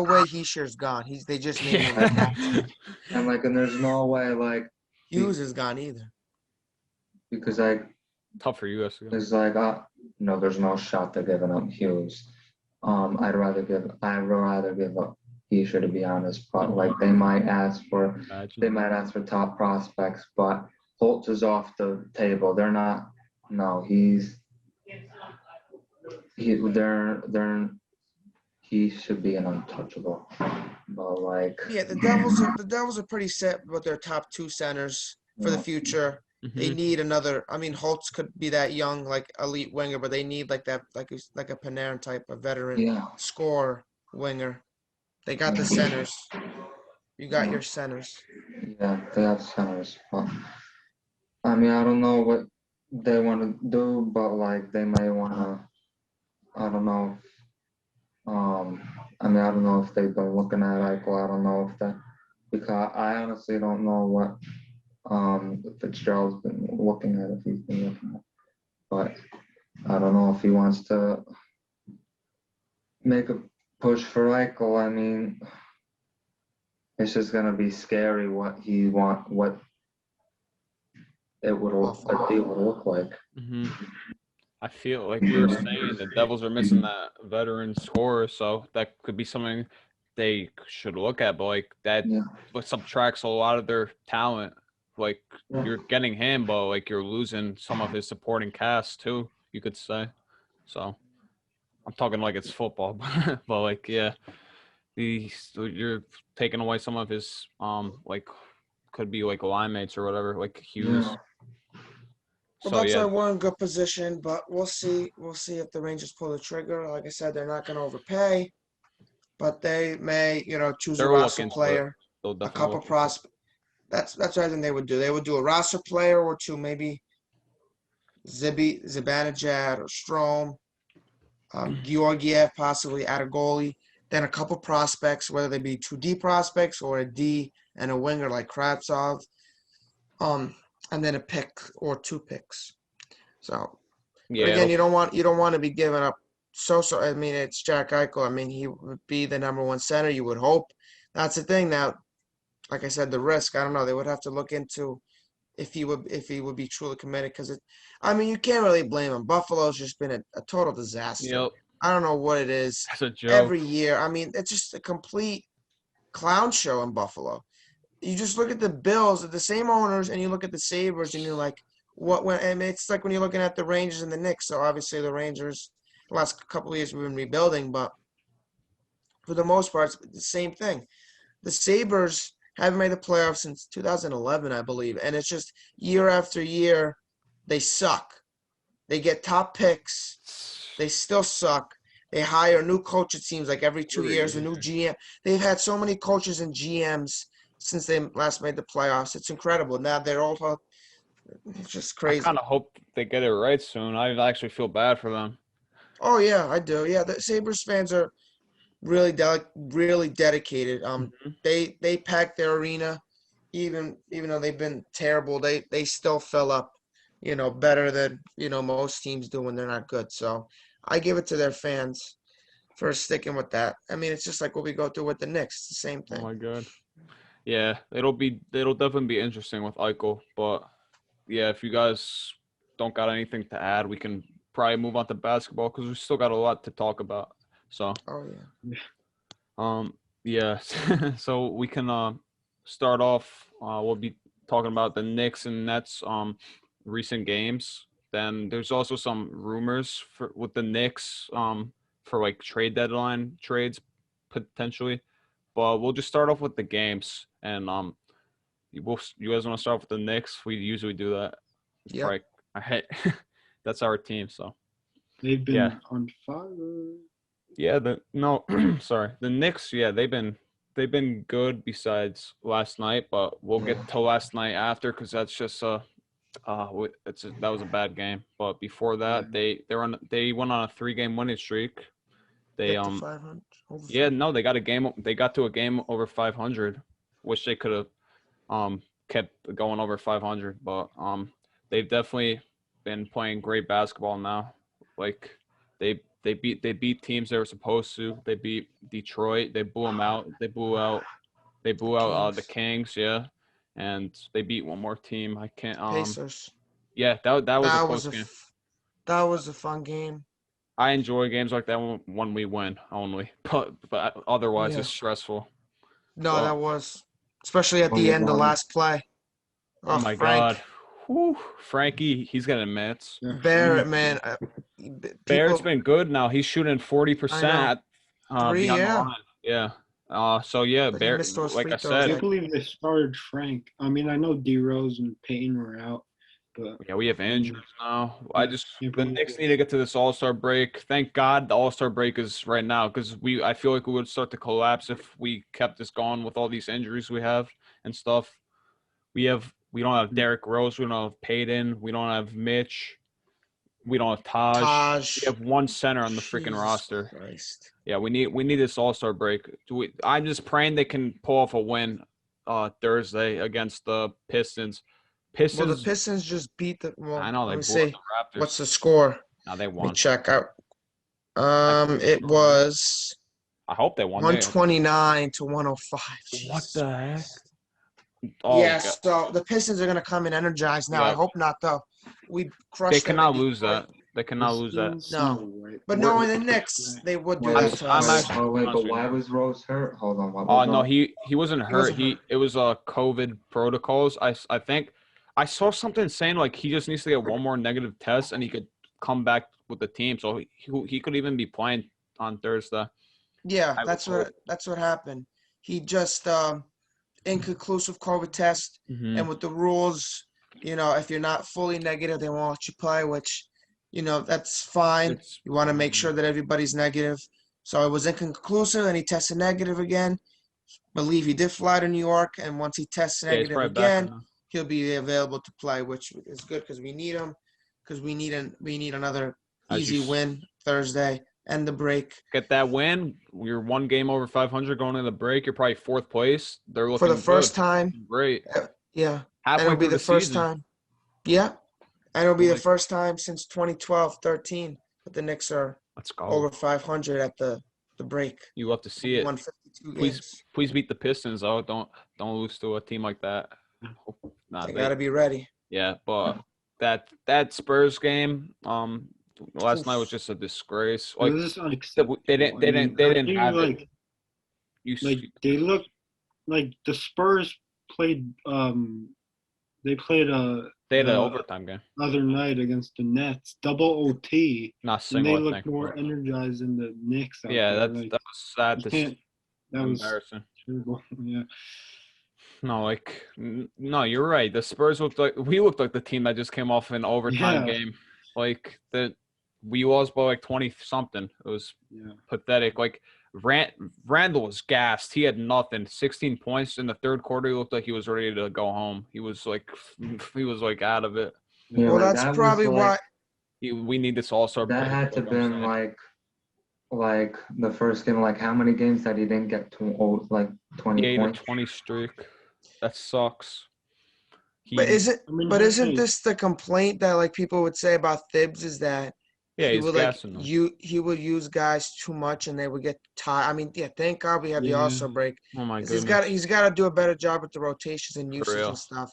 way. Heischer's gone. They just named him the captain. And there's no way Hughes is gone either. Because tough for you guys. It's no, there's no shot they're giving up Hughes. I'd rather give up Heischer, to be honest. But they might ask for top prospects, but Holtz is off the table. They're not. No, he should be an untouchable. But yeah, the Devils are pretty set with their top two centers for the future. Mm-hmm. They need another. I mean, Holtz could be that young, elite winger, but they need like a Panarin type, a veteran scorer winger. They got the centers. You got your centers. Yeah, they have centers. But, I mean, I don't know what they want to do, but they may want to. I don't know. I don't know if they've been looking at Eichel. I don't know if that, because I honestly don't know what Fitzgerald's been looking at, if he's been looking at. But I don't know if he wants to make a push for Eichel. I mean, it's just gonna be scary what it would look like. Mm-hmm. I feel like we were saying the Devils are missing that veteran scorer, so that could be something they should look at. But that subtracts a lot of their talent. You're getting him, but you're losing some of his supporting cast too. You could say. So I'm talking like it's football, but you're taking away some of his could be line mates or whatever, like Hughes. Yeah. Well, that's why we're in good position, but we'll see. We'll see if the Rangers pull the trigger. Like I said, they're not going to overpay, but they may, choose a roster player, a couple prospects. That's what I think they would do. They would do a roster player or two, maybe Zibanejad or Strome, Georgiev possibly at a goalie, then a couple prospects, whether they be 2D prospects or a D and a winger like Kratzov. And then a pick or two picks. So, again, you don't want to be giving up I mean, it's Jack Eichel. I mean, he would be the number one center. You would hope. That's the thing. Now, like I said, the risk. I don't know. They would have to look into if he would be truly committed because I mean, you can't really blame him. Buffalo's just been a total disaster. Yep. I don't know what it is. That's a joke. Every year. I mean, it's just a complete clown show in Buffalo. You just look at the Bills, the same owners, and you look at the Sabres, and you're like, what? When I mean, it's like when you're looking at the Rangers and the Knicks. So obviously, the Rangers, the last couple of years, we've been rebuilding, but for the most part, it's the same thing. The Sabres haven't made the playoffs since 2011, I believe, and it's just year after year, they suck. They get top picks, they still suck. They hire a new coach, it seems like every 2 years, a new GM. They've had so many coaches and GMs since they last made the playoffs. It's incredible. Now they're all it's just I crazy. kind of hope they get it right soon. I actually feel bad for them. Oh, yeah, I do. Yeah, the Sabres fans are really dedicated. They packed their arena, even though they've been terrible. They still fill up, better than most teams do when they're not good. So I give it to their fans for sticking with that. I mean, it's just like what we go through with the Knicks. It's the same Oh thing. my god. Yeah, it'll definitely be interesting with Eichel. But yeah, if you guys don't got anything to add, we can probably move on to basketball because we still got a lot to talk about. So Oh yeah. yeah. So we can start off. We'll be talking about the Knicks and Nets recent games. Then there's also some rumors with the Knicks for like trade deadline trades potentially. But we'll just start off with the games, and you guys want to start off with the Knicks? We usually do that. Yeah. Right. I hate that's our team. So They've been Yeah. on fire. yeah, sorry, the Knicks. Yeah, they've been good besides last night, but we'll get to last night after because that's just that was a bad game. But before that, they went on a 3-game winning streak. They Get to 500. Yeah, no, they got to a game over 500. Wish they could have kept going over 500, but they've definitely been playing great basketball now. Like they beat teams they were supposed to. They beat Detroit. They blew them out. They blew out the Kings, yeah. And they beat one more team. I can't Pacers. Yeah, that was a close game. That was a fun game. I enjoy games like that when we win only, but otherwise Yeah. it's stressful. No, Well, that was especially at when the you end, the won. last play. Oh my Frank God. Whew, Frankie, he's getting minutes. Yeah, Barrett, Frank. man. Barrett's been good now. He's shooting 40% Three, beyond the yeah. line. Yeah. So yeah, But he missed those like free I throws, I said, can't believe they started Frank. I mean, I know D Rose and Payton were out, but yeah, we have injuries now. Yeah, The believe Knicks it. need to get to this All-Star break. Thank God the All-Star break is right now because I feel like we would start to collapse if we kept this going with all these injuries we have and stuff. We don't have Derrick Rose. We don't have Payton. We don't have Mitch. We don't have Taj. We have one center on the freaking Jesus roster. Christ. Yeah, we need this All-Star break. I'm just praying they can pull off a win Thursday against the Pistons. Well, the Pistons just beat the. Well, I know let they me blew up see. the Raptors. What's the score? No, they Let me won. check out. It was I hope they won. 129 to 105. What Jesus the heck? Christ. Oh, Yeah, God. so the Pistons are going to come in energized now. I Yeah. hope not, though. We crushed They them cannot in lose Detroit. that. They cannot lose that. Pistons? No. way. But What- knowing the Knicks, they would do Wait, that to I'm us. actually- but why was Rose hurt? Hold on. What Oh was no, Rose? he wasn't hurt. wasn't hurt. It was COVID protocols. I think I saw something saying like he just needs to get one more negative test and he could come back with the team. So he could even be playing on Thursday. Yeah, I that's would what happened. He just inconclusive COVID test, Mhm. and with the rules, if you're not fully negative, they won't let you play. Which, that's fine. It's- You want to make sure that everybody's negative. So it was inconclusive, and he tested negative again. Believe he did fly to New York, and once he tests Yeah, he's negative probably back again, now. he'll be available to play, which is good because we need him. Because we need another As easy you s- win Thursday and the break. Get that win. You're one game over 500 going into the break. You're probably fourth place. They're looking For the first good. time. Great. Yeah. Halfway And it'll be through the first season. time. Yeah. And it'll be the Like- first time since 2012-13 that the Knicks are Let's go. over 500 at the break. You love to see it. 152 Please, games. please beat the Pistons though. Don't lose to a team like that. Nah, They gotta be ready. yeah, but that Spurs game, last night was Oof. just a disgrace. It Like was just unacceptable. they didn't have it. like they looked like the Spurs played. They played they had an the overtime game. other night against the Nets, double OT, Not and single. they I looked think. more energized than the Knicks. Out Yeah, there. that was sad to see. That was Embarrassing. terrible. Yeah. No, like no, you're right. The Spurs looked like the team that just came off an overtime game. Like we lost by like 20 something. It was pathetic. Like Randall was gassed. He had nothing. 16 points in the third quarter. He looked like he was ready to go home. He was like out of it. Yeah, Well, like, that's that probably was, why. We need this all-star that break. had to Like I'm been saying. like the first game. Like how many games that he didn't get to 20 8 or points? 20 streak. That sucks. But isn't hey, this the complaint that like people would say about Thibs is that Yeah, he he's would like gassing them. he would use guys too much and they would get tired. I mean, yeah, thank God we have the Yeah. All-Star break. Oh my 'Cause goodness. he's got to do a better job with the rotations and For usage real. and stuff.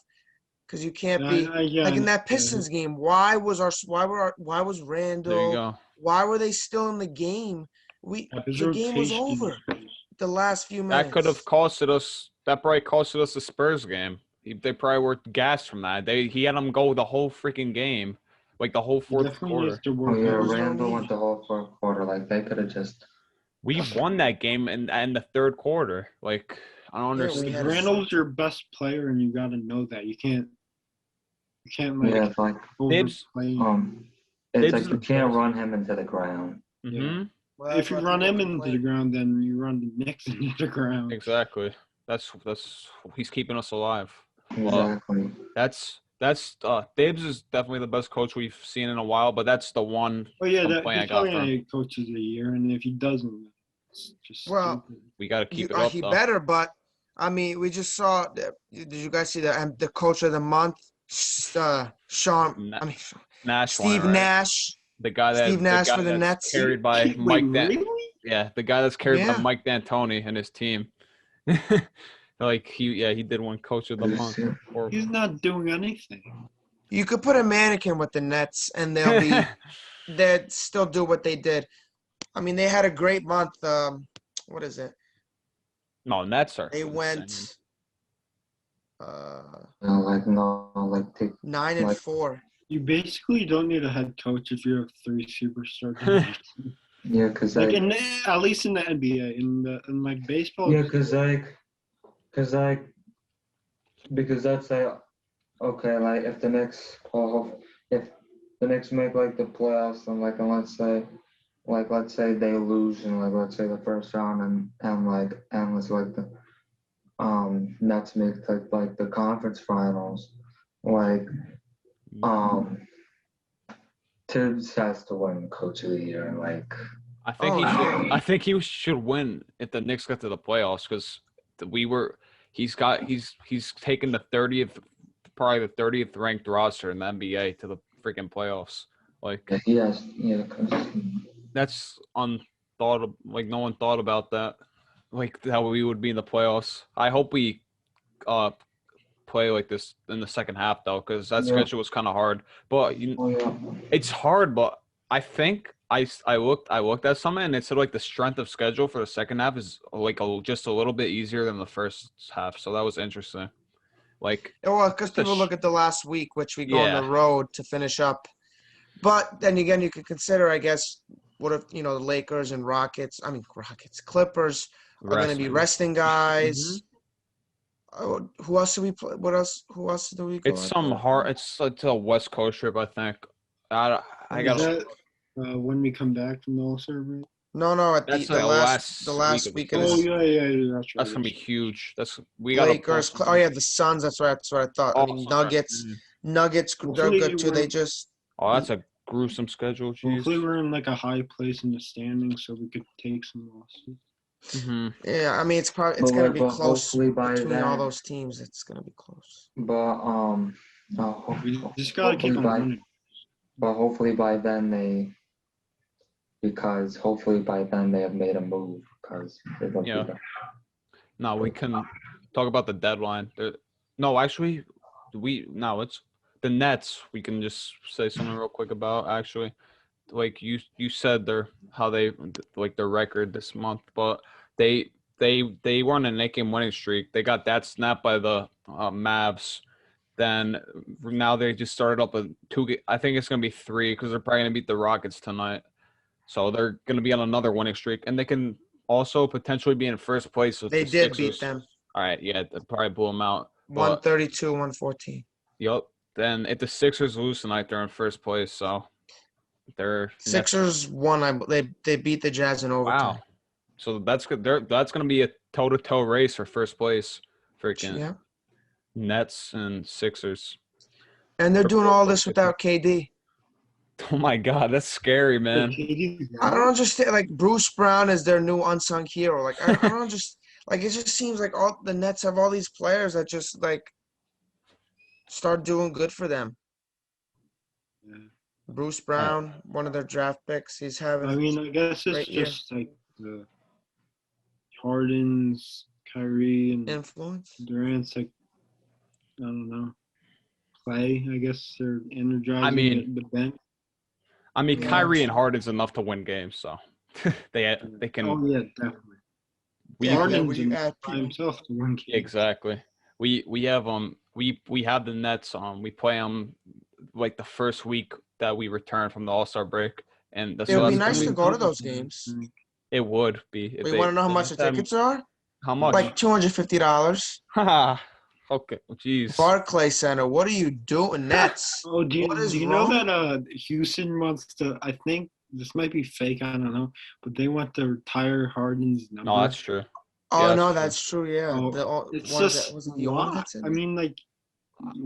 Because you can't be yeah, like in that Pistons game. Why was There you Randall? go. Why were they still in the game? The game was over. The last few minutes. That could have costed us. That probably costed us the Spurs game. They probably were gassed from that. He had them go the whole freaking game, like the whole fourth quarter. Oh yeah, There was no Randall need. went the whole fourth quarter. Like they could have just. We won that game in the third quarter. Like I don't Yeah, we understand. had Randall's your best player, and you got to know that. You can't like Yeah, it's like overplay. it's Thibs like is you the can't best. run him into the ground. Mm-hmm. Well, If you that's run what him people into the complain. ground, then you run the Knicks into the ground. Exactly. That's he's keeping us alive. Exactly. That's Thibs is definitely the best coach we've seen in a while, but that's the one Oh yeah, complaint I he's got probably from gonna him. get coach of the year, and if he doesn't, it's just Well, stupid. We got to keep it up He though. better, but I mean, we just saw. Did you guys see the coach of the month, Sean? Na- I mean, Nash won it, Steve right? Nash. The guy Steve Nash for the that's Nets. carried by Wait, Mike really? Yeah, the guy that's carried by Yeah. Mike D'Antoni and his team. Like he did one coach of the month. Or He's not doing anything. You could put a mannequin with the Nets, and they'd still do what they did. I mean, they had a great month. What is it? no, Nets are. They insane. went Take 9-4. You basically don't need a head coach if you have 3 superstars. yeah, cause Like at least in the NBA, in like baseball. yeah, cause that's like okay, like if the Knicks make like the playoffs and like and let's say they lose in like let's say the first round and let's like the Nets make like the conference finals, like Tibbs has to win coach of the year, like I think he should win if the Knicks get to the playoffs because he's taken the 30th, probably the 30th ranked roster in the NBA to the freaking playoffs. Like he has, that's unthought of, like no one thought about that. Like how we would be in the playoffs. I hope we play like this in the second half though, because that schedule was kind of hard. But it's hard. But I think I looked at something and it said like the strength of schedule for the second half is like just a little bit easier than the first half. So that was interesting. Like Well, because people look at the last week, which we go on the road to finish up. But then again, you could consider, I guess, what if the Lakers and Clippers are going to be resting guys. Who else do we play? Who else do we go? It's some hard. It's a West Coast trip, I think. I got when we come back from the All-Star break. No, at the last week of Oh this. yeah, that's gonna be huge. We got Lakers. Oh yeah, the Suns. That's what I thought. I mean, Nuggets. They're good too. They just. Oh, that's a gruesome schedule. Jeez. Hopefully, we're in like a high place in the standings, so we could take some losses. Mm-hmm. Yeah, I mean it's gonna be close between then, all those teams. It's gonna be close. But we just gotta keep on winning. But hopefully by then because hopefully by then they have made a move because they don't Yeah. do that. No, we can talk about the deadline. No, actually, it's the Nets. We can just say something real quick about actually. Like you said their record this month, but they were on an 8-game winning streak. They got that snapped by the Mavs. Then now they just started up a 2. I think it's gonna be 3 because they're probably gonna beat the Rockets tonight. So they're gonna be on another winning streak, and they can also potentially be in first place with They the did Sixers. beat them. All right, yeah, they probably blew them out. But 132, 114. yep. Then if the Sixers lose tonight, they're in first place. So they're Sixers won. They beat the Jazz in overtime. Wow. So that's good. That's going to be a toe-to-toe race for first place. Freaking Yeah. Nets and Sixers. And they're doing all this without KD. Oh my God, that's scary, man. I don't understand. Like Bruce Brown is their new unsung hero. Like I don't just like it just seems like all the Nets have all these players that just like start doing good for them. Yeah. Bruce Brown, one of their draft picks, he's having. I mean, I guess it's great year. just like the Harden's, Kyrie, and Influence. Durant's like I don't know. Clay, I guess they're energizing the bench. I mean, Yeah. Kyrie and Harden's enough to win games, so they can. Oh yeah, definitely. Harden's Harden's by himself to win games. Exactly. We have we have the Nets. We play them like the first week that we return from the All-Star break, and It would be nice to go to those games. It would be. We want to know how much the tickets are? How much? Like $250. Haha. Okay. Jeez. Barclays Center. What are you doing, Nets? Oh, do What is you know wrong? that Houston wants to? I think this might be fake. I don't know, but they want to retire Harden's number. No, that's true. Oh Yeah, no, that's that's true. Yeah, Oh, it's one just was it the owner why? that said I it? mean, like,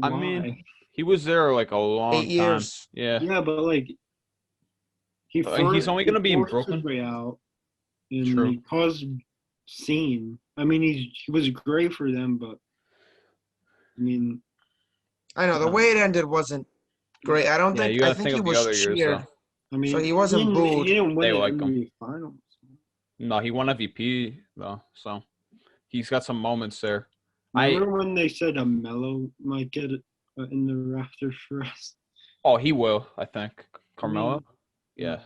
I why? mean, he was there like a long 8 years. time. Yeah. Yeah, but like, And he's only gonna be in forced his Brooklyn? way out, and True. he caused scene. I mean, he was great for them, but I mean, I know the way it ended wasn't great. I don't Yeah, think. you I gotta think think he of the was other years, cheered. though. I mean, So he wasn't booed. He didn't win They the like him. NBA Finals. No, he won MVP though, so he's got some moments there. Remember when they said Melo might get it in the rafters for us? Oh, he will. I think Carmelo. Mm. Yeah,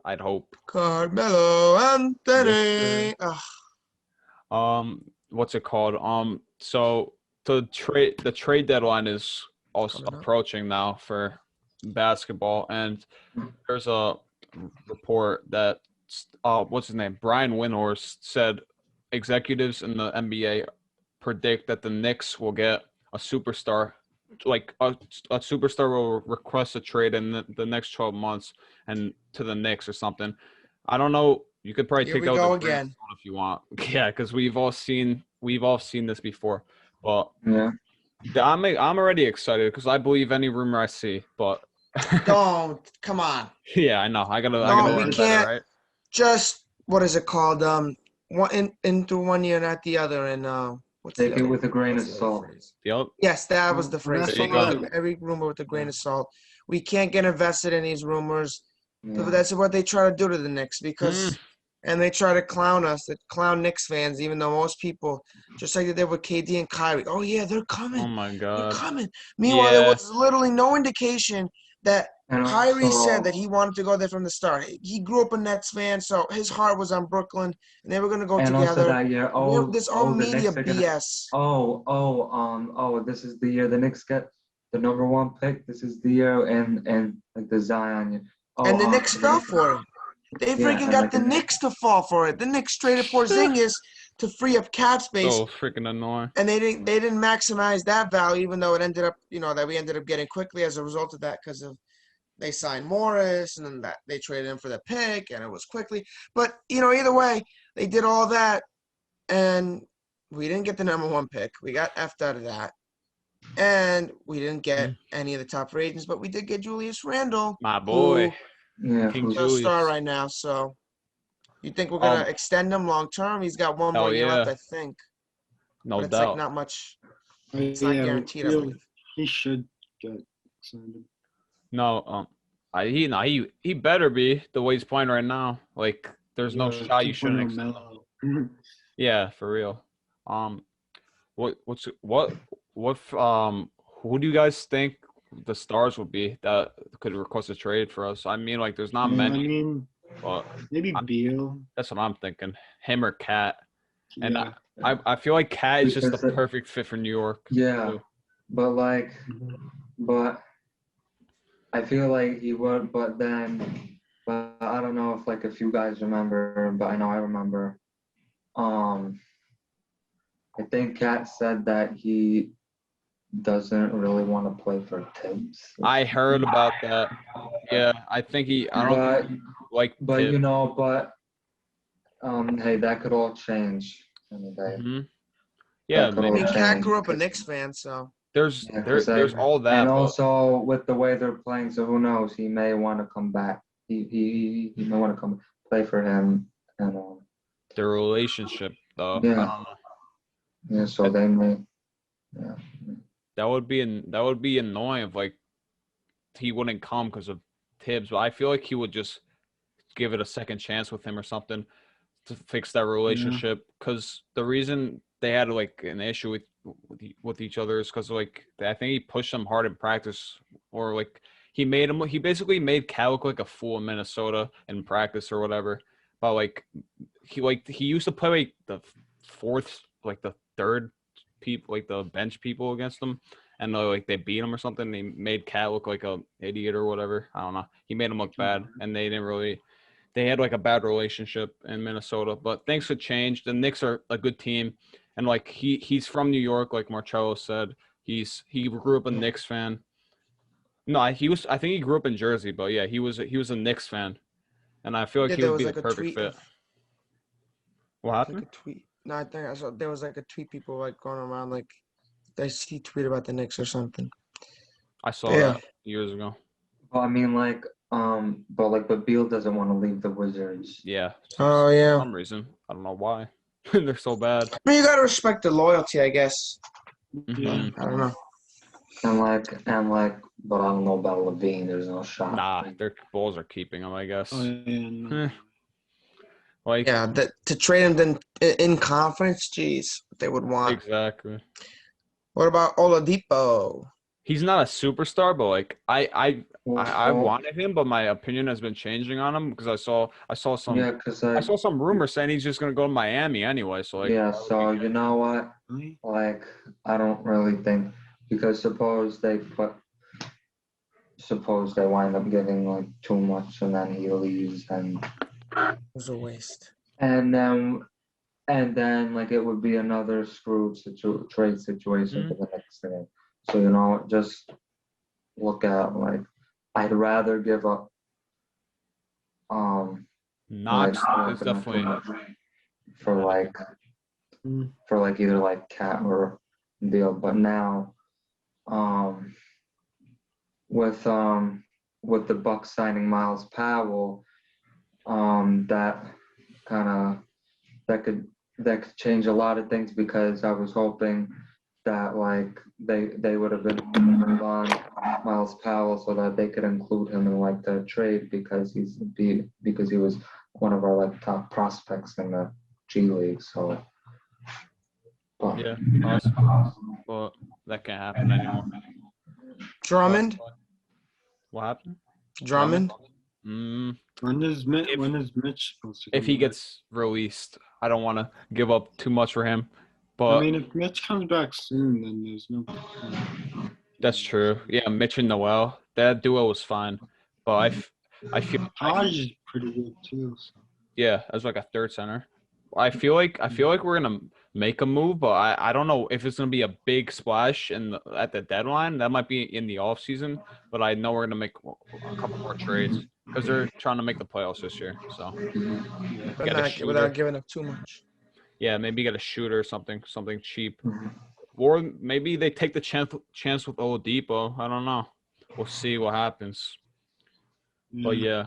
I'd hope. Carmelo Anthony. Yes, What's it called? So the trade deadline is also Coming up. approaching now for basketball, and there's a report that what's his name? Brian Windhorst said executives in the NBA predict that the Knicks will get a superstar. Like a superstar will request a trade in the next 12 months and to the Knicks or something. I don't know. You could probably Here take we that go with a grain of again. salt if you want. Yeah, because we've all seen this before. But Yeah. I'm already excited because I believe any rumor I see. But Don't come on. yeah, I know. I gotta No, learn we better, can't. right? Just what is it called? One into 1 year, not the other. And what's the Take it other? with a grain of What's the other salt. phrase? Yep. Yes, that was the Well, phrase. that's There you all go. right. Every rumor with a grain of salt. We can't get invested in these rumors. Yeah. But that's what they try to do to the Knicks because, and they try to clown us, they clown Knicks fans, even though most people, just like they did with KD and Kyrie, oh yeah, they're coming, Oh my they're God. coming. Meanwhile, there Yeah. was literally no indication that And Kyrie also, said that he wanted to go there from the start. He grew up a Nets fan, so his heart was on Brooklyn, and they were going to go and also together. that year, This all the media Knicks are gonna, BS. this is the year the Knicks get the number 1 pick. This is the year and like the Zion year. And the Knicks fell for it. They Yeah, freaking and got like the Knicks to fall for it. The Knicks traded Porzingis to free up cap space. So freaking annoying. And they didn't maximize that value, even though it ended up, that we ended up getting quickly as a result of that because of they signed Morris and then that they traded him for the pick and it was quickly. But either way, they did all that and we didn't get the number 1 pick. We got effed out of that. And we didn't get any of the top free agents, but we did get Julius Randle. My boy. Yeah, King He's a Julius. star right now, so you think we're gonna extend him long term? He's got 1 more hell year left, yeah. I think. No But it's doubt. like not much. It's not guaranteed, I believe. He should get signed. No, He better be the way he's playing right now. Like, there's no shot you shouldn't 2.0 expect. Melo. Yeah, for real. Who do you guys think the stars would be that could request a trade for us? I mean, like, there's not I many, mean, but maybe I'm, Beal. that's what I'm thinking. Him or Cat. And Yeah. I feel like Cat is just the Because perfect fit for New York. yeah, too. but like, Mhm. but I feel like he would, but I don't know if you guys remember, but I know I remember. Um, I think Kat said that he doesn't really want to play for Tibbs. I heard about that. Yeah, I don't But think he like but Tibbs. hey, that could all change any day. Hmm. Yeah, That could I all mean, Cat change. grew up a Knicks fan, so there's all that, And but also with the way they're playing, so who knows? He may want to come back. He may want to come play for him, and their relationship though, I yeah, don't know. yeah. So they may, yeah. That would be annoying if like he wouldn't come because of Tibbs, but I feel like he would just give it a second chance with him or something to fix that relationship. Because the reason they had like an issue with each other is because like I think he pushed him hard in practice, or like he basically made Cal look like a fool in Minnesota in practice or whatever. But like he used to play like the fourth, like the third people, like the bench people against them, and like they beat him or something. They made Cat look like a idiot or whatever. I don't know. He made him look bad, and they didn't really. They had like a bad relationship in Minnesota, but things have changed. The Knicks are a good team, and like he's from New York, like Marcello said. He grew up a Knicks fan. No, he was. I think he grew up in Jersey, but yeah, he was a Knicks fan, and I feel like yeah, he there would was be the like a perfect tweet fit. of What like happened? a tweet. No, I think I saw there was like a tweet people like going around like they see tweet about the Knicks or something. I But saw yeah, that years ago. Well, I mean, but Beal doesn't want to leave the Wizards. Yeah, oh for yeah. some reason I don't know why they're so bad. I mean, you gotta respect the loyalty, I guess. Yeah. Mhm. I don't know. But I don't know about Levine. There's no shot. Nah, their Bulls are keeping him, I guess. Oh yeah. No. Eh, like Yeah, to trade him then in conference, geez, what they would want. exactly. What about Oladipo? He's not a superstar, but like I Well, wanted him, but my opinion has been changing on him because yeah, because I saw some rumors saying he's just gonna go to Miami anyway. So like, yeah. why would you So you trade know what? Really? Like, I don't really think because suppose they wind up giving like too much and then he leaves It was a waste. and then like it would be another screwed trade situation for the next thing. So just look at like I'd rather give up Knox not is gonna too definitely much for Mm. either like Cat or Beal, but now um with the Bucks signing Miles Powell, that kind of that could change a lot of things because I was hoping that like they would have been on Miles Powell so that they could include him in like the trade because he was one of our like top prospects in the G League. So yeah, possible, but that can't happen anymore. Drummond? What happened? Drummond? Mm, When is If- Mitch supposed to come if he back? gets released, I don't want to give up too much for him. I But mean, if Mitch comes back soon, then there's no. that's true. Yeah, Mitch and Noel, that duo was fine. But I feel Hodge is pretty good too. So. yeah, as like a third center. I feel like we're gonna make a move, but I don't know if it's gonna be a big splash at the deadline. That might be in the off season, but I know we're gonna make a couple more trades because they're trying to make the playoffs this year. So But get a not shooter. without giving up too much. Yeah, maybe get a shooter or something cheap, or maybe they take the chance with Oladipo. I don't know. We'll see what happens. But yeah,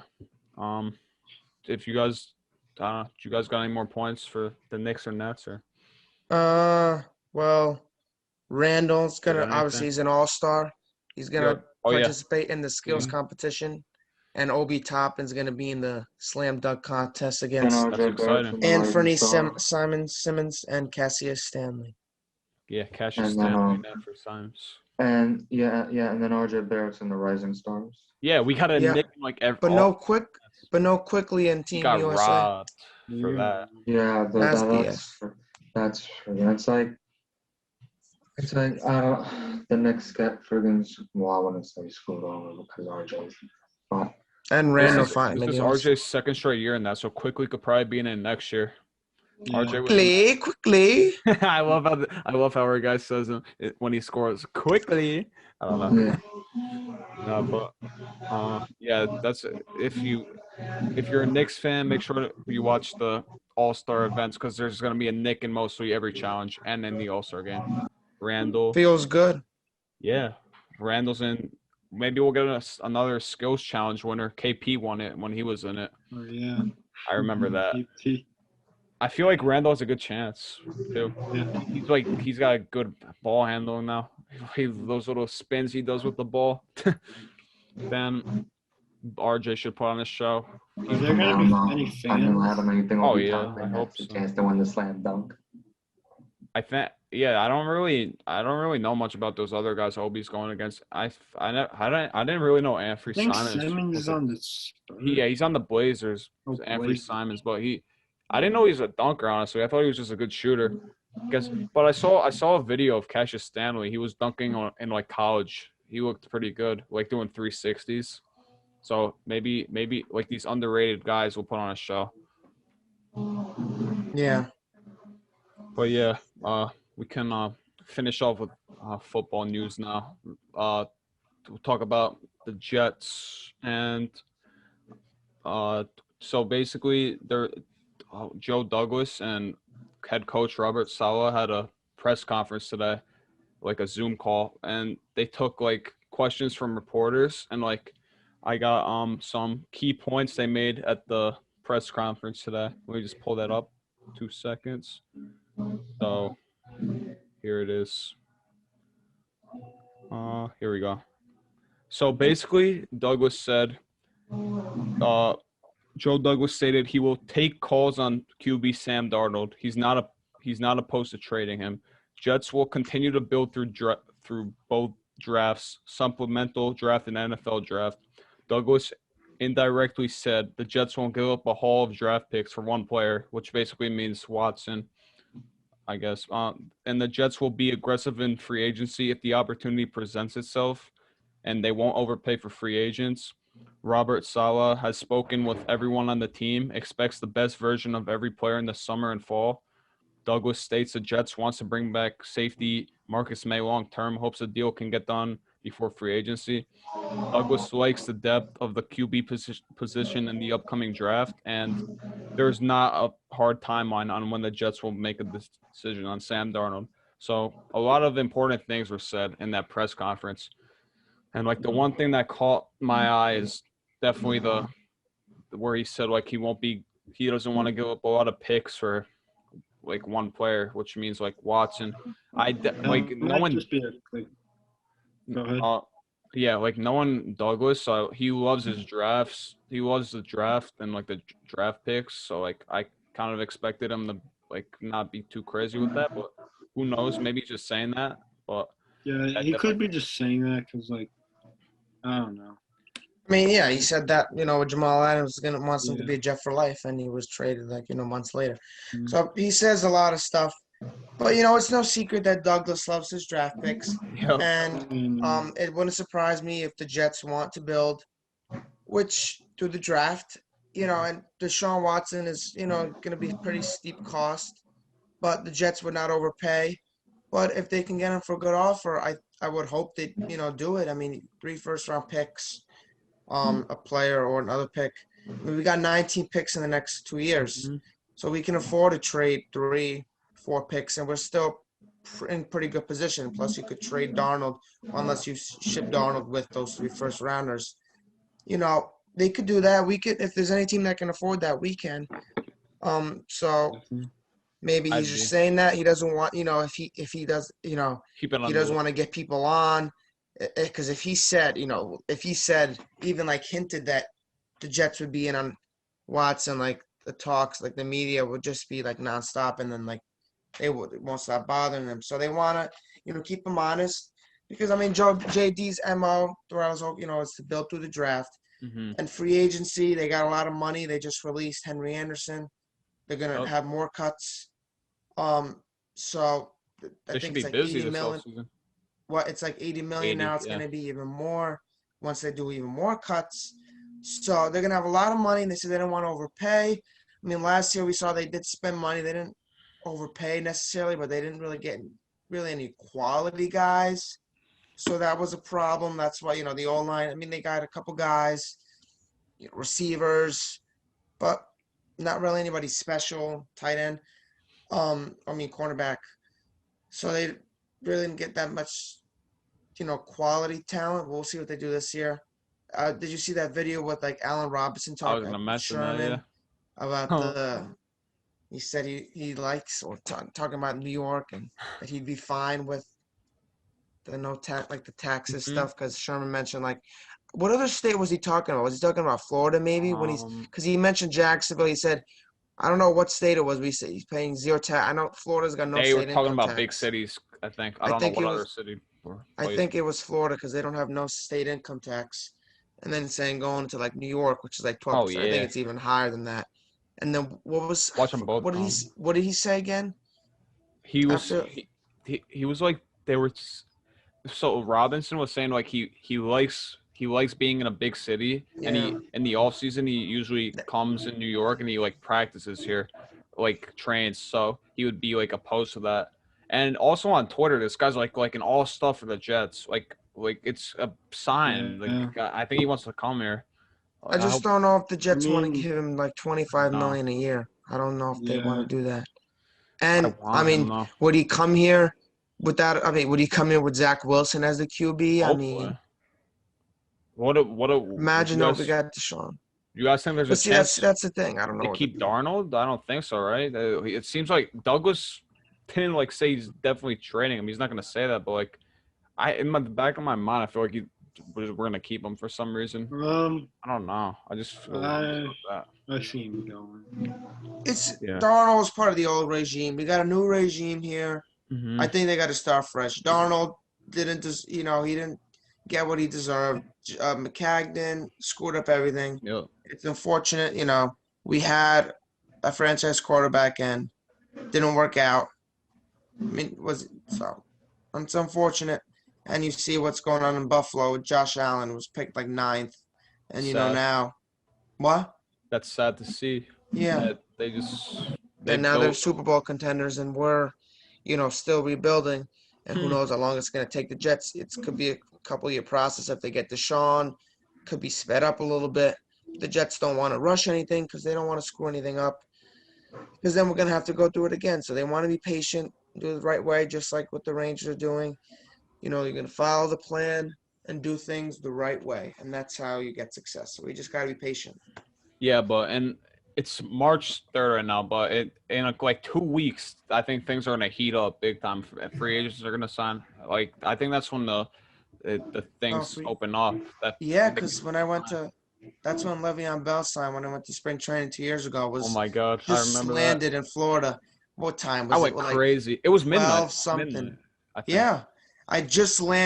if you guys, do you guys got any more points for the Knicks or Nets or? Well, Randall's Got gonna anything? obviously he's an all-star. He's gonna Oh yeah, participate in the skills competition. and Obi Toppin's going to be in the slam dunk contest And against RJ Barrett's exciting. in the Rising Anthony Star. Simon Simmons and Cassius Stanley. Yeah, Cassius And then, Stanley and for Simons. And and then RJ Barrett's in the Rising Stars. Yeah, we got a Yeah. nick like every. But no quickly in He Team got USA. robbed for that. Yeah, That's that's it's like the Knicks get friggin' well, I wouldn't say screwed over because RJ's, but And This Randall is, fighting this is against. RJ's second straight year in that, so quickly could probably be in it next year. RJ was Quickly. I love how our guy says it when he scores quickly. I don't know. yeah. No, but yeah, that's if you're a Knicks fan, make sure that you watch the All-Star events because there's gonna be a Nick in mostly every challenge and in the All-Star game. Randall, Feels good. yeah, Randall's in. Maybe we'll get another skills challenge winner. KP won it when he was in it. Oh, yeah. I remember that. KP. I feel like Randall has a good chance too. Yeah. He's got a good ball handling now. Those little spins he does with the ball. Then RJ should put on a show. Is there going to be any I don't fans? have anything Oh, on the yeah, top I and hope that's a so. chance to win the slam dunk. I think I don't really know much about those other guys Obi's going against. I didn't really know I Anthony think Simons. Simmons is on the Spurs. Yeah, he's on the Blazers. Oh, Anthony Blazers. Simons, but I didn't know he was a dunker. Honestly, I thought he was just a good shooter. But I saw a video of Cassius Stanley. He was dunking in like college. He looked pretty good, like doing 360s. So maybe like these underrated guys will put on a show. Yeah. But yeah, we can finish off with football news now. We'll talk about the Jets and so basically Joe Douglas and head coach Robert Saleh had a press conference today, like a Zoom call, and they took like questions from reporters, and like I got some key points they made at the press conference today. Let me just pull that up. 2 seconds. So here it is. Here we go. So basically, Douglas said, Joe Douglas stated he will take calls on QB Sam Darnold. He's not opposed to trading him. Jets will continue to build through both drafts, supplemental draft and NFL draft. Douglas indirectly said the Jets won't give up a haul of draft picks for one player, which basically means Watson, I guess. And the Jets will be aggressive in free agency if the opportunity presents itself, and they won't overpay for free agents. Robert Saleh has spoken with everyone on the team, expects the best version of every player in the summer and fall. Douglas states the Jets wants to bring back safety Marcus May long term, hopes a deal can get done before free agency. Douglas likes the depth of the QB position in the upcoming draft, and there's not a hard timeline on when the Jets will make a decision on Sam Darnold. So a lot of important things were said in that press conference. And like the one thing that caught my eye is definitely where he said like he doesn't want to give up a lot of picks for like one player, which means like Watson. No one. Just be go ahead. Yeah, like no one Douglas. So he loves his drafts. He loves the draft and like the draft picks. So like I kind of expected him to like not be too crazy with that, but who knows? Maybe he's just saying that. But Yeah, he could be just saying that because like I don't know. I mean, yeah, he said that, Jamal Adams wants him to be a Jet for life, and he was traded months later. Mhm. So he says a lot of stuff. But, it's no secret that Douglas loves his draft picks. yeah, And it wouldn't surprise me if the Jets want to build, which through the draft, and Deshaun Watson is, going to be a pretty steep cost. But the Jets would not overpay. But if they can get him for a good offer, I would hope they, do it. I mean, 3 first-round picks, a player or another pick. I mean, we got 19 picks in the next 2 years. Mm-hmm. So we can afford to trade 3, 4 picks, and we're still in pretty good position. Plus, you could trade Darnold unless you ship Darnold with those 3 first-rounders. They could do that. We could, if there's any team that can afford that, we can. So maybe he's just saying that he doesn't want, if he does, he doesn't want to get people on. Because if he said, even like hinted that the Jets would be in on Watson, like the talks, like the media would just be like nonstop, and then like it won't stop bothering them. So they want to, keep them honest because I mean, JD's MO throughout his whole, is to build through the draft Mm-hmm. and free agency. They got a lot of money. They just released Henry Anderson. They're gonna have more cuts. So I They should think be it's like busy 80 this million. offseason. What it's like 80 million 80, now. It's yeah. gonna be even more once they do even more cuts. So they're gonna have a lot of money. And they said they don't want to overpay. I mean, last year we saw they did spend money. They didn't overpay necessarily, but they didn't really get any quality guys. So that was a problem. That's why the O-line. I mean, they got a couple guys, receivers, but not really anybody special. Tight end. Cornerback. So they really didn't get that much, quality talent. We'll see what they do this year. Did you see that video with like Allen Robinson I was talking gonna with mention that, Sherman yeah. about he said he likes or talking about New York and that he'd be fine with the no tax, like the taxes stuff, because Sherman mentioned like what other state was he talking about? Was he talking about Florida maybe because he mentioned Jacksonville? He said I don't know what state it was. We say he's paying zero tax. I know Florida's got no They were state talking income about tax. big cities, I think. I I don't know think what it other was. city or I place. think it was Florida because they don't have no state income tax, and then saying going to like New York, which is like 12%. Oh, I think yeah. it's even higher than that. And then Watch them both. what did he say again? He was After he was like they were. So Robinson was saying like he likes being in a big city, and Yeah. he in the off season he usually comes in New York and he like practices here, like trains. So he would be like opposed to that. And also on Twitter, this guy's like an all stuff for the Jets. Like it's a sign. Yeah. Like I think he wants to come here. I Like, I just hope don't know if the Jets want to mean, give him like 25 no. million a year. I don't know if they want yeah. to do that. I And I want him mean, though. would he come here without? I mean, would he come in with Zach Wilson as the QB? I Hopefully. mean, What would imagine if we got Deshaun. you guys think there's a But see, that's chance the thing. I don't know they what keep Darnold? I don't think so, right? It seems like Douglas didn't like say he's definitely trading him. He's not gonna say that, but like in the back of my mind, I feel like we're gonna keep him for some reason. I don't know. I just feel like that. I see him going. It's Yeah. Darnold's part of the old regime. We got a new regime here. Mm-hmm. I think they got to start fresh. Darnold didn't just, he didn't get what he deserved. McCagnon screwed up everything. Yeah. It's unfortunate, we had a franchise quarterback and didn't work out. I mean, it's unfortunate. And you see what's going on in Buffalo. Josh Allen was picked like 9th, and Sad. now, what? That's sad to see. Yeah. That they And now they're built. Super Bowl contenders, and we're, still rebuilding. And who knows how long it's going to take the Jets. It could be a couple-year process if they get Deshaun. Could be sped up a little bit. The Jets don't want to rush anything because they don't want to screw anything up. Because then we're going to have to go through it again. So they want to be patient, do it the right way, just like what the Rangers are doing. You're going to follow the plan and do things the right way. And that's how you get success. So we just got to be patient. Yeah, and it's March 3rd right now, but in like 2 weeks, I think things are gonna heat up big time. Free agents are gonna sign. Like I think that's when the things open up. Yeah, because when I went to, that's when Le'Veon Bell signed. When I went to spring training 2 years ago, Oh my God, I just remember landed that. in Florida. What time I was went it? crazy. It was midnight. 12 something. Midnight, I think. Yeah,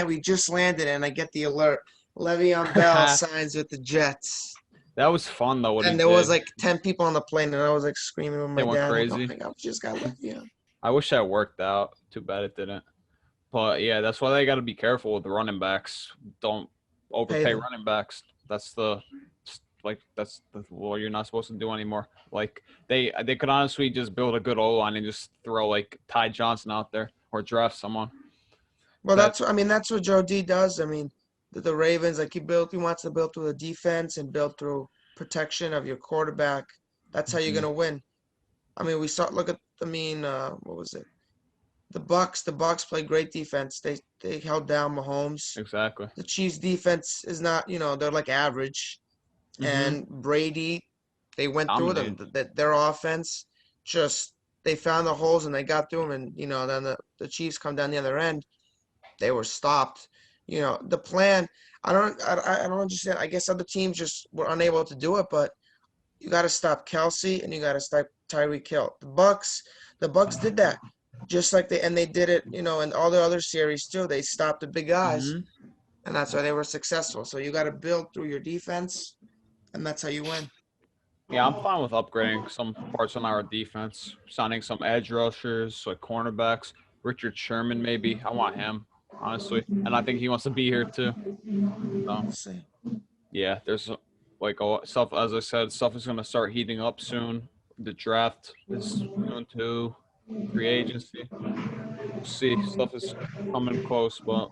we just landed, and I get the alert. Le'Veon Bell signs with the Jets. That was fun though. And there was like 10 people on the plane, and I was like screaming with my They went dad. crazy. Like, I just got Le'Veon. I wish that worked out. Too bad it didn't. But yeah, that's why they got to be careful with the running backs. Don't overpay running backs. That's what you're not supposed to do anymore. Like they could honestly just build a good O-line and just throw like Ty Johnson out there or draft someone. Well, that's what Joe D does. I mean, the Ravens, like he wants to build through the defense and build through protection of your quarterback. That's how you're gonna win. I mean, what was it? The Bucks played great defense. They held down Mahomes. Exactly. The Chiefs defense is not, they're like average. And Brady, they went through them. Their offense they found the holes and they got through them. And then the Chiefs come down the other end. They were stopped. the plan. I don't understand. I guess other teams just were unable to do it, but you got to stop Kelsey and you got to stop Tyreek Hill. The Bucks did that, just like they did it, in all the other series too. They stopped the big guys, hmm and that's why they were successful. So you got to build through your defense, and that's how you win. Yeah, I'm fine with upgrading some parts on our defense, signing some edge rushers, like cornerbacks. Richard Sherman, maybe. I want him, honestly, and I think he wants to be here too. So We'll see. yeah, there's like a lot stuff. As I said, stuff is gonna start heating up soon. The draft is soon too. Free agency. We'll see. Stuff is coming close, but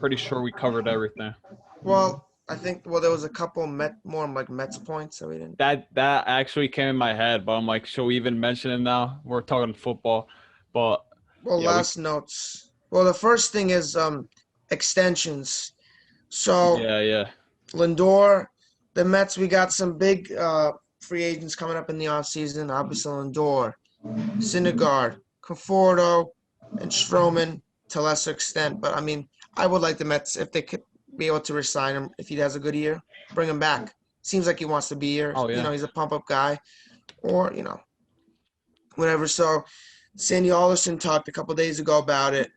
pretty sure we covered everything. Well, I think there was a couple more like Mets points that we didn't. That actually came in my head, but I'm like, should we even mention it now? We're talking football, but Well, yeah, last notes. Well, the first thing is extensions. So yeah. Lindor, the Mets, we got some big free agents coming up in the offseason. Obviously, Lindor, Syndergaard, Conforto, and Stroman to lesser extent. But, I mean, I would like the Mets, if they could be able to resign him, if he has a good year, bring him back. Seems like he wants to be here. Oh, yeah. He's a pump-up guy. Or, whatever. So, Sandy Alderson talked a couple days ago about it.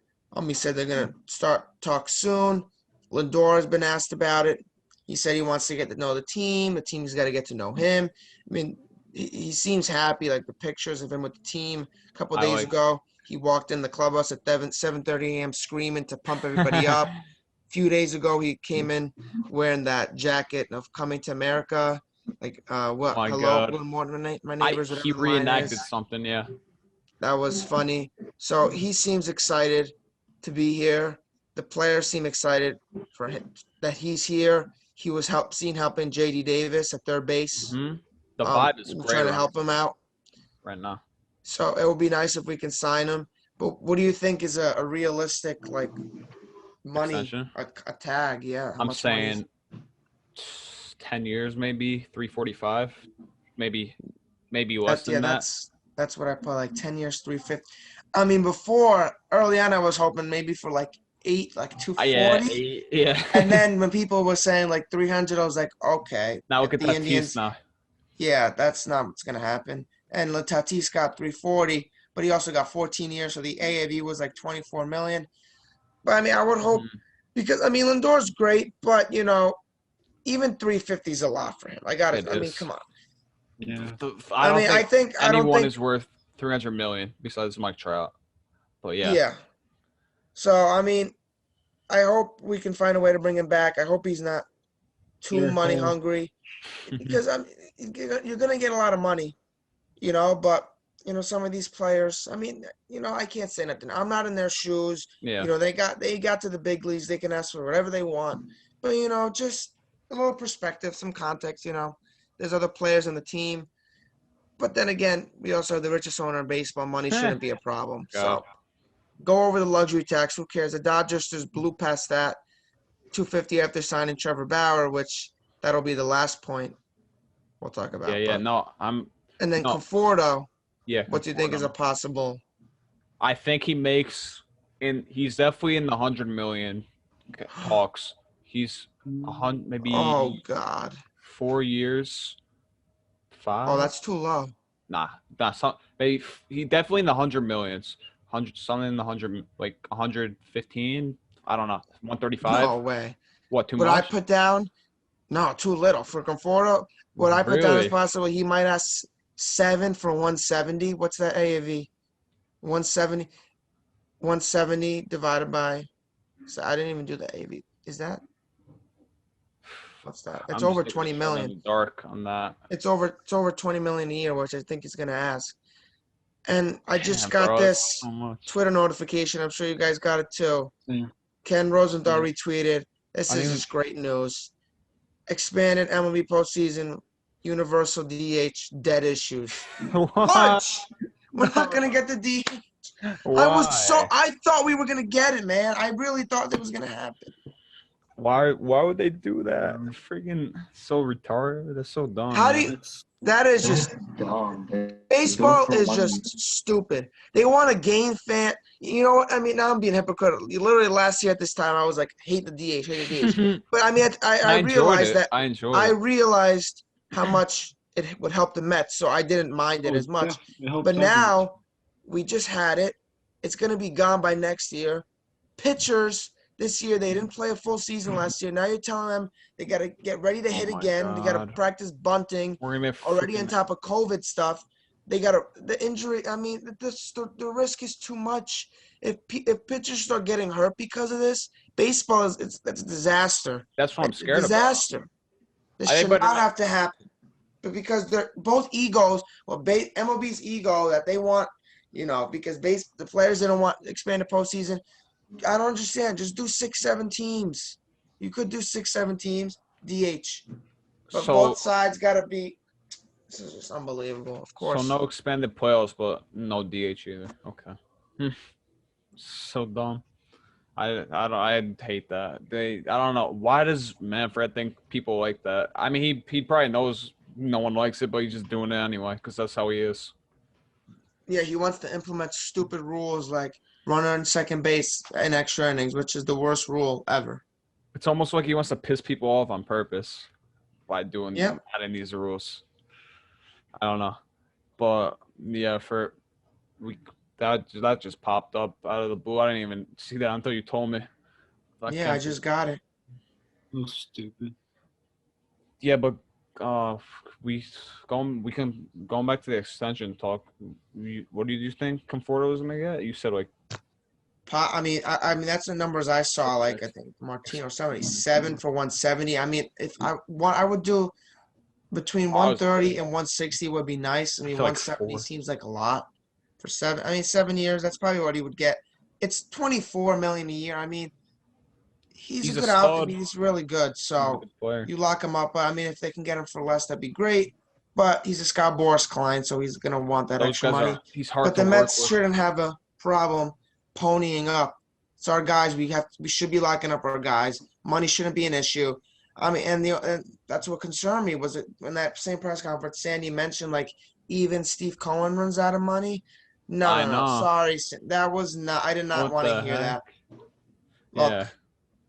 He said they're going to start talk soon. Lindor has been asked about it. He said he wants to get to know the team. The team's got to get to know him. I mean, he seems happy. Like the pictures of him with the team a couple days ago, he walked in the clubhouse at 7:30 a.m. screaming to pump everybody up. A few days ago, he came in wearing that jacket of Coming to America. Like, what? My Hello, God. good morning, my neighbors. Whatever He the line reenacted is. something, yeah. That was funny. So he seems excited to be here. The players seem excited for him that he's here. He was seen helping JD Davis at third base. hmm The vibe is great Trying to help him out. right now. So it would be nice if we can sign him. But what do you think is a realistic money Extension? a tag? Yeah, how I'm much money is saying 10 years, maybe 345, maybe less than that. That's what I put, like 10 years, 350. I mean, early on, I was hoping maybe for like 240. Yeah. And then when people were saying like 300, I was like, okay. Now look at the Tatis Indians, now. yeah, that's not what's gonna happen. And Tatis got 340, but he also got 14 years, so the AAV was like 24 million. But I mean, I would hope because I mean Lindor's great, but even 350 is a lot for him. Come on. Yeah. I think I don't anyone think is worth 300 million besides Mike Trout. But yeah. Yeah. So I mean, I hope we can find a way to bring him back. I hope he's not too money hungry, because you're gonna get a lot of money, But some of these players. I mean, I can't say nothing. I'm not in their shoes. Yeah. They got to the big leagues. They can ask for whatever they want. But just a little perspective, some context. There's other players on the team. But then again, we also have the richest owner in baseball. Money shouldn't be a problem. So go over the luxury tax. Who cares? The Dodgers just blew past that. $250 after signing Trevor Bauer, which that'll be the last point we'll talk about. Yeah. And then Conforto. Yeah. What do you think is a possible? I think he's definitely in the 100 million talks. He's maybe. Oh God. 4 years. 5. Oh, that's too low. Nah. Maybe he definitely in the 100 millions. 100 something in the 100, like 115. I don't know. 135. No way. What, too What much? I put down? No, too little for Conforto. What I put down is possible. He might ask 7 for 170. What's that AAV? 170. 170 divided by. So I didn't even do the AAV. Is that? What's that? It's over 20 million. Dark on that. It's over 20 million a year, which I think he's gonna ask. And I just got this Twitter notification. I'm sure you guys got it too. Yeah. Ken Rosenthal retweeted. This is just great news. Expanded MLB postseason, universal DH, dead issues. What? We're not gonna get the DH. Why? I thought we were gonna get it, man. I really thought that was gonna happen. Why would they do that? Freaking so retarded. That's so dumb. How do man. you? It's That is That's just dumb. They do it baseball for is money. just stupid. They want to gain fan. You know what? I mean, now I'm being hypocritical. Literally last year at this time, I was like, hate the DH, hate the DH. But I mean, I I enjoyed realized it. that I enjoyed I it. realized how much it would help the Mets, so I didn't mind it as much. it helps But everyone. now we just had it. It's gonna be gone by next year. Pitchers this year, they didn't play a full season last year. Now you're telling them they gotta get ready to Oh hit my again. They gotta God. practice bunting. We're gonna Already on freaking. top of COVID stuff, they got the injury. I mean, the risk is too much. If pitchers start getting hurt because of this, baseball it's a disaster. That's what I'm It's a scared about. disaster. This I think, should but not have to happen. But because they're both egos, well, MLB's ego that they want, because the players they don't want expanded postseason. I don't understand. Just do 6-7 teams. You could do 6-7 teams, DH. But so both sides gotta be. This is just unbelievable. Of so course. no expanded playoffs, but no DH either. Okay. So dumb. I hate that. I don't know. Why does Manfred think people like that? I mean, he probably knows no one likes it, but he's just doing it anyway because that's how he is. Yeah, he wants to implement stupid rules like runner on second base in extra innings, which is the worst rule ever. It's almost like he wants to piss people off on purpose by Yep. adding these rules. I don't know, but yeah, that just popped up out of the blue. I didn't even see that until you told me. Yeah, I just got it. So stupid. Yeah, but going back to the extension talk. What did you think Conforto was gonna get? You said like I mean, that's the numbers I saw. Like I think Martino 77 for 170. I mean, if I would do between 130 and 160 would be nice. I mean, feel like 170 4. seems like a lot for 7. I mean, 7 years. That's probably what he would get. It's 24 million a year. I mean, he's a good out. I mean, he's really good. He's a So good player. you lock him up. But I mean, if they can get him for less, that'd be great. But he's a Scott Boras client, so he's gonna want that Those extra guys money. he's hard But to the work Mets with. shouldn't have a problem ponying up. It's our guys. We should be locking up our guys. Money shouldn't be an issue. I mean, and that's what concerned me was it in that same press conference, Sandy mentioned like even Steve Cohen runs out of money. I No. know. Sorry, that was not. I did not What want to the hear heck? that. Look, Yeah.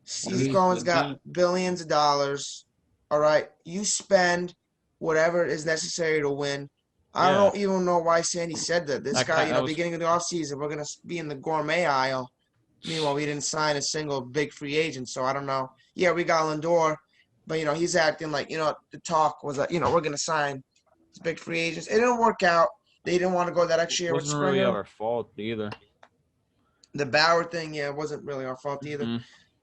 Steve He Cohen's said got that. billions of dollars. All right, you spend whatever is necessary to win. I Yeah. don't even know why Sandy said that. This guy, that was beginning of the offseason, we're gonna be in the gourmet aisle. Meanwhile, we didn't sign a single big free agent, so I don't know. Yeah, we got Lindor, but he's acting like the talk was that we're gonna sign these big free agents. It didn't work out. They didn't want to go that extra year with wasn't really Springer. our fault either. The Bauer thing, yeah, it wasn't really our fault either. Mhm.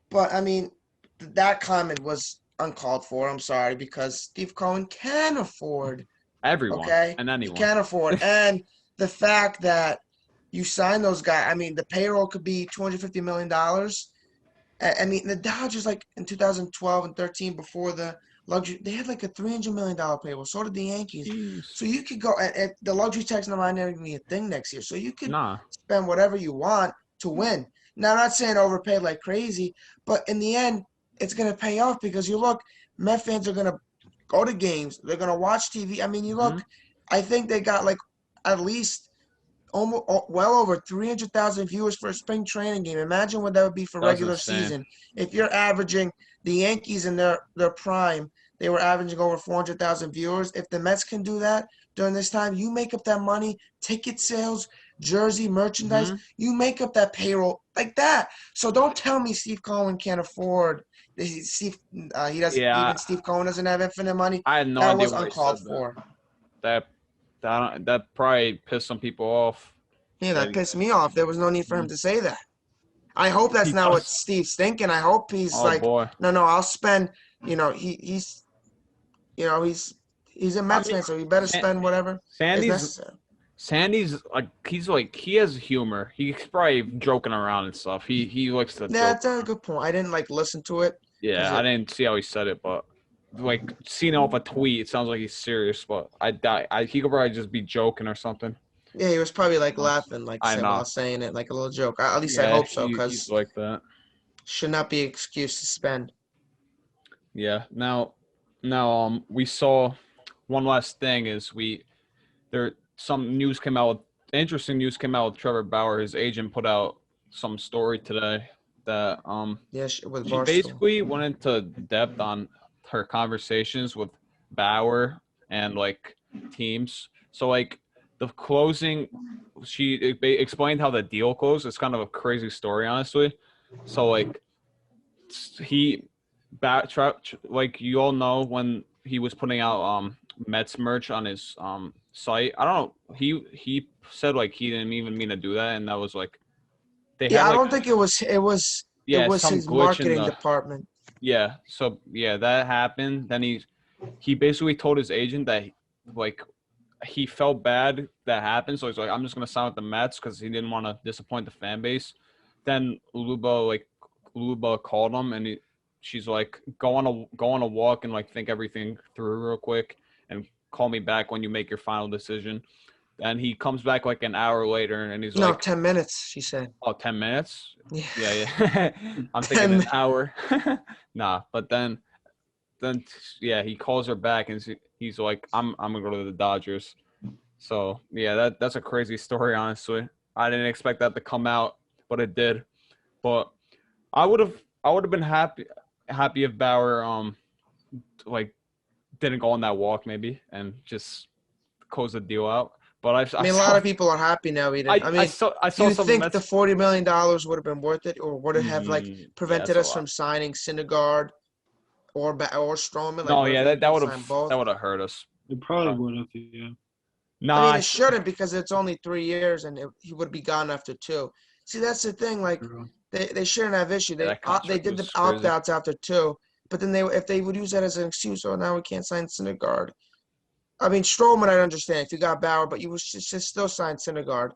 But I mean, that comment was uncalled for. I'm sorry because Steve Cohen can afford. Everyone Okay, and he anyone. can afford, and the fact that you sign those guys. I mean, the payroll could be $250 million. I mean, the Dodgers, like in 2012 and 13, before the luxury, they had like a $300 million payroll. So did the Yankees. Jeez. So you could go, and the luxury tax not going to be a thing next year. So you could Nah. spend whatever you want to win. Now, I'm not saying overpay like crazy, but in the end, it's going to pay off because you look, Met fans are going to go to games. They're going to watch TV. I mean, you look, I think they got like at least almost well over 300,000 viewers for a spring training game. Imagine what that would be for That's regular insane. season. If you're averaging the Yankees in their prime, they were averaging over 400,000 viewers. If the Mets can do that during this time, you make up that money, ticket sales, jersey, merchandise, you make up that payroll like that. So don't tell me Steve Cohen can't afford. Steve Cohen doesn't have infinite money. I had no That idea was why he uncalled said for. that probably pissed some people off. Yeah, that pissed me off. There was no need for him to say that. I hope that's He not what does. Steve's thinking. I hope he's Boy. no, I'll spend. He's a Mets fan, so he better spend whatever is necessary. Sandy's he has humor. He's probably joking around and stuff. He likes to. Yeah, that's a good point. I didn't listen to it. Yeah, I didn't see how he said it, but seeing it off a tweet, it sounds like he's serious. But he could probably just be joking or something. Yeah, he was probably laughing, while saying it, like a little joke. At least I hope so, because he's like that. should not be an excuse to spend. Yeah. Now, we saw one last thing is some news came out. Interesting news came out with Trevor Bauer. His agent put out some story today that Yeah, with she Barstool. basically went into depth on her conversations with Bauer and like teams. So like the closing, she explained how the deal closed. It's kind of a crazy story, honestly. So like he like you all know when he was putting out Mets merch on his site. I don't know. He said like he didn't even mean to do that, and that was like they Yeah, had I like don't think it was some his glitch in marketing the department. yeah. So yeah, that happened. Then he basically told his agent that like he felt bad that happened, so he's like, I'm just gonna sign with the Mets because he didn't want to disappoint the fan base. Then Luba called him and she's like, go on a walk and like think everything through real quick and call me back when you make your final decision. And he comes back like an hour later and he's No, like, 10 minutes, she said. oh, 10 minutes? Yeah. Yeah, yeah. I'm thinking 10 an hour. Nah, but then yeah, he calls her back and he's like, I'm gonna go to the Dodgers. So yeah, that's a crazy story, honestly. I didn't expect that to come out, but it did. But I would have been happy if Bauer like didn't go on that walk maybe and just close the deal out. But I I mean, a lot saw of people are happy now. He didn't. I mean, I do saw you some think the Mets. $40 million would have been worth it, or would it have like Yeah, prevented that's a us lot. from signing Syndergaard or Stroman? Like, No, what if yeah, we that would have signed both? hurt us. It probably would have, yeah. I Nah, mean, it shouldn't because it's only 3 years and he would be gone after two. See, that's the thing. Like, True. they shouldn't have issue. yeah, that They contract did the was opt crazy. outs after two, but then if they would use that as an excuse, oh, now we can't sign Syndergaard. I mean, Stroman, I understand if you got Bauer, but you should still sign Syndergaard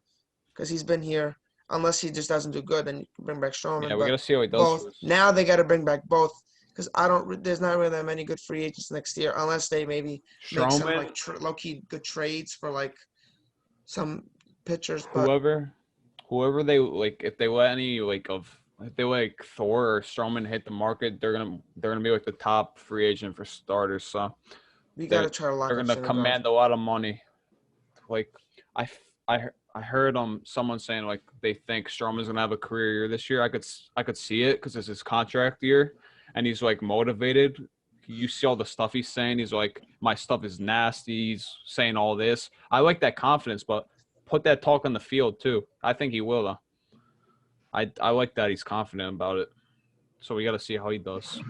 because he's been here. Unless he just doesn't do good, then you can bring back Yeah, Stroman. we But gotta see how he does both for us. now they got to bring back both because I don't. There's not really that many good free agents next year unless they maybe make some Stroman, like low key good trades for like some pitchers. But whoever they like, if they let any like of if they like Thor or Strowman hit the market, they're gonna be like the top free agent for starters. So we got they to try to they're lock up gonna Syndergaard. command a lot of money. Like I heard someone saying like they think Strowman's gonna have a career year this year. I could see it because it's his contract year, and he's like motivated. You see all the stuff he's saying. He's like, my stuff is nasty. He's saying all this. I like that confidence, but put that talk on the field too. I think he will though. I like that he's confident about it. So we got to see how he does.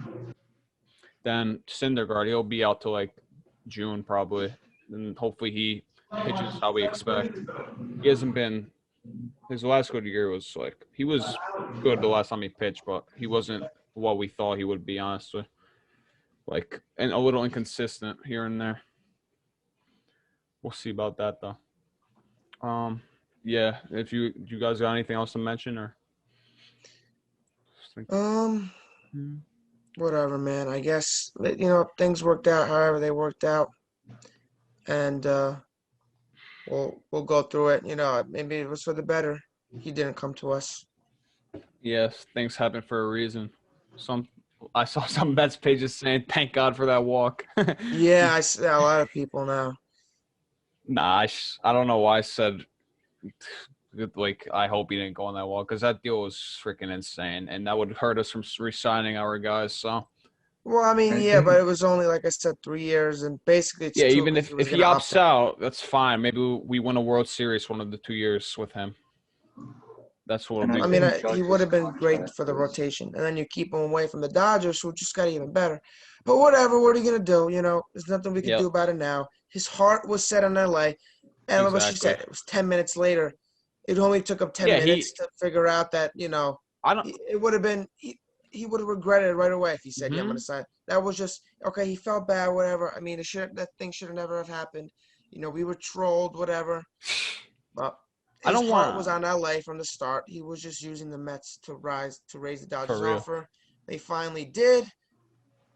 Then Syndergaard, he'll be out till like June probably, and hopefully he pitches how we expect. He hasn't been. His last good year was like he was good the last time he pitched, but he wasn't what we thought he would be. Honestly, like and a little inconsistent here and there. We'll see about that though. Yeah. If you guys got anything else to mention or? Um, whatever, man. I guess things worked out however they worked out, and we'll go through it. Maybe it was for the better. He didn't come to us. Yes, things happen for a reason. Some I saw some Mets pages saying, "Thank God for that walk." Yeah, I see a lot of people now. Nah, I don't know why I said like I hope he didn't go on that walk because that deal was freaking insane, and that would hurt us from re-signing our guys. So Well, I mean, I yeah, but think it was only like I said, 3 years, and basically it's yeah, two even because he was if he gonna opt opts out. out, that's fine. Maybe we win a World Series one of the 2 years with him. That's what would and be I I mean, cool. think he would Judge's have been great contract for the is rotation, and then you keep him away from the Dodgers, who just got even better. But whatever, what are you gonna do? There's nothing we can do Yep, about it now. His heart was set on LA, and what she exactly. said, it was 10 minutes later. It only took him 10 Yeah, minutes to figure out that I don't. it would have been he would have regretted it right away if he said, "Yeah, I'm gonna Mhm. sign." That was just okay. He felt bad, whatever. I mean, that thing should have never have happened. We were trolled, whatever. But I his don't heart was want on LA from the start. He was just using the Mets to raise the for Dodgers real. offer. They finally did,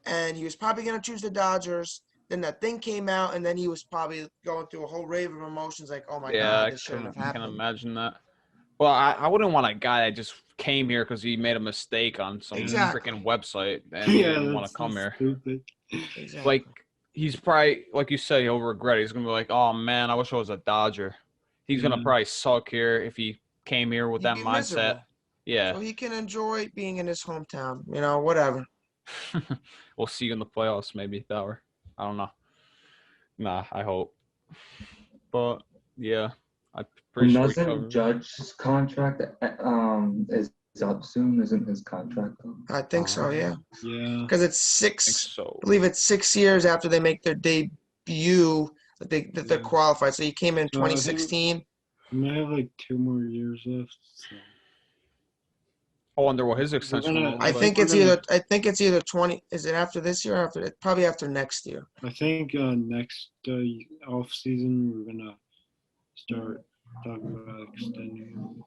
and he was probably gonna choose the Dodgers. Then that thing came out, and then he was probably going through a whole rave of emotions, like, "Oh my Yeah, God, I this shouldn't have can happened." imagine that. Well, I wouldn't want a guy that just came here because he made a mistake on some Exactly. freaking website and he didn't want to come here. Stupid. Exactly. Like, he's probably, like you say, he'll regret it. He's going to be like, oh, man, I wish I was a Dodger. He's going to probably suck here if he came here with He'd that be mindset. miserable. Yeah. So he can enjoy being in his hometown. Whatever. We'll see you in the playoffs, maybe, Bauer. I don't know. Nah, I hope. But, yeah, I'm pretty sure we Doesn't covered. Judge's contract is up soon? Isn't his contract up? I think so, yeah. Yeah. Because it's I think 6. so. I believe it's 6 years after they make their debut that they're qualified. So he came in So I think- 2016. He might have like 2 more years left. So. I wonder what his extension gonna- will I look like. think it's either 20. Is it after this year or after? Probably after next year. I think next off season we're gonna start talking about extending him.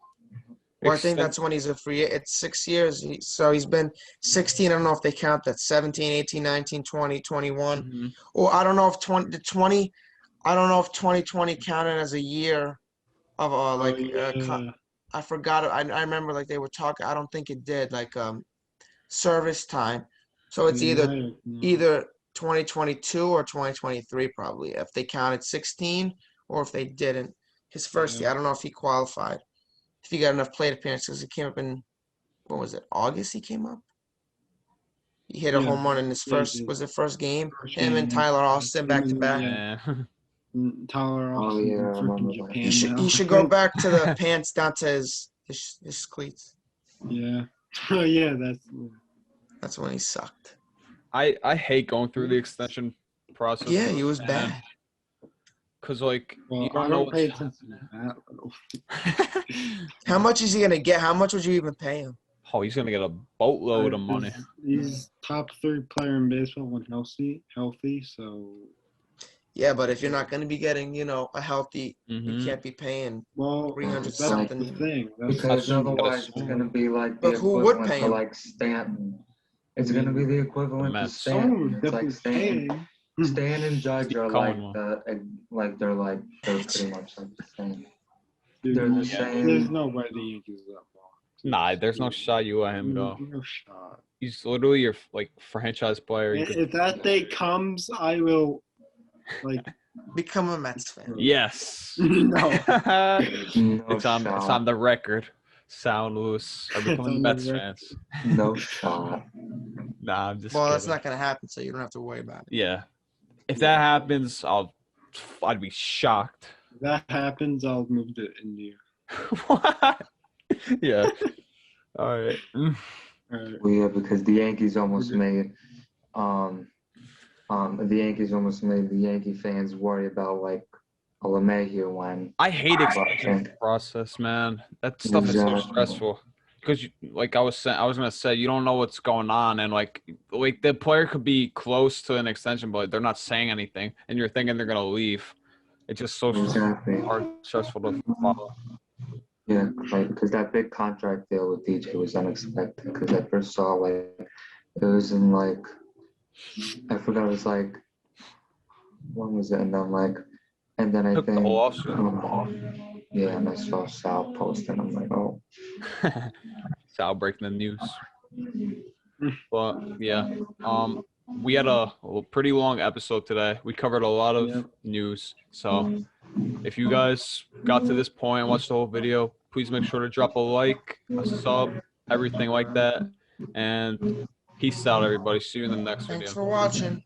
Well, I think that's when he's a free. It's 6 years. So he's been 16. I don't know if they count that 17, 18, 19, 20, 21. Mhm. Or I don't know if 20. I don't know if 2020 counted as a year of I forgot. I remember like they were talking. I don't think it did. Like service time. So it's either 2022 or 2023 probably. If they counted 16 or if they didn't. His first year. I don't know if he qualified. If he got enough plate appearances, he came up in, what was it, August he came up? He hit a home run in his first game? Him and Tyler Austin back to back. Yeah. Tyler Oh, Austin yeah, I from remember freaking that. Japan. He should go back to the pants down to his cleats. Yeah. Oh yeah, That's when he sucked. I hate going through the extension process. Yeah, he was bad. Because, like, well, you I don't know don't pay what's... attention to that little. How much is he gonna get? How much would you even pay him? Oh, he's going to get a boatload of money. He's top 3 player in baseball when healthy. So Yeah, but if you're not gonna be getting, a healthy, you Mhm. can't be paying. well, 300 that's something. the thing. Because true. otherwise it's gonna be like the But who would equivalent pay to him? like Stanton. It's gonna be the equivalent to Mets. Stanton. It's like definitely Stanton. Stan and Judge Steve are Cohen they're pretty much like the same. Dude, They're the Yeah. same. There's no way the Yankees that long. Nah, there's no shot you let him go. No shot. He's literally your, like, franchise player. You could- If that day comes, I will like Become a Mets fan. Yes. no. It's on the record. Sound loose. Are It's becoming on the Mets record. fans. No shot. Nah, I'm just Well, kidding. that's not gonna happen, so you don't have to worry about it. Yeah. If that happens, I'd be shocked. If that happens, I'll move to India. What? Yeah. All right. All right. Well, yeah, because the Yankees almost made the Yankee fans worry about like a LeMahieu when I hate extension Okay. process, man. That stuff is so Exactly. stressful. Because, like I was gonna say, you don't know what's going on, and like the player could be close to an extension, but they're not saying anything, and you're thinking they're gonna leave. It's just so Exactly. hard, stressful to follow. Yeah, like because that big contract deal with DJ was unexpected. Because I first saw like it was in like I forgot, it was like when was it? And then I Took the think whole offseason. yeah, and I saw Sal post and I'm like, oh, Sal breaking the news. But yeah, we had a pretty long episode today. We covered a lot of news. So if you guys got to this point and watched the whole video, please make sure to drop a like, a sub, everything like that. And peace out, everybody. See you in the next video. Thanks for watching.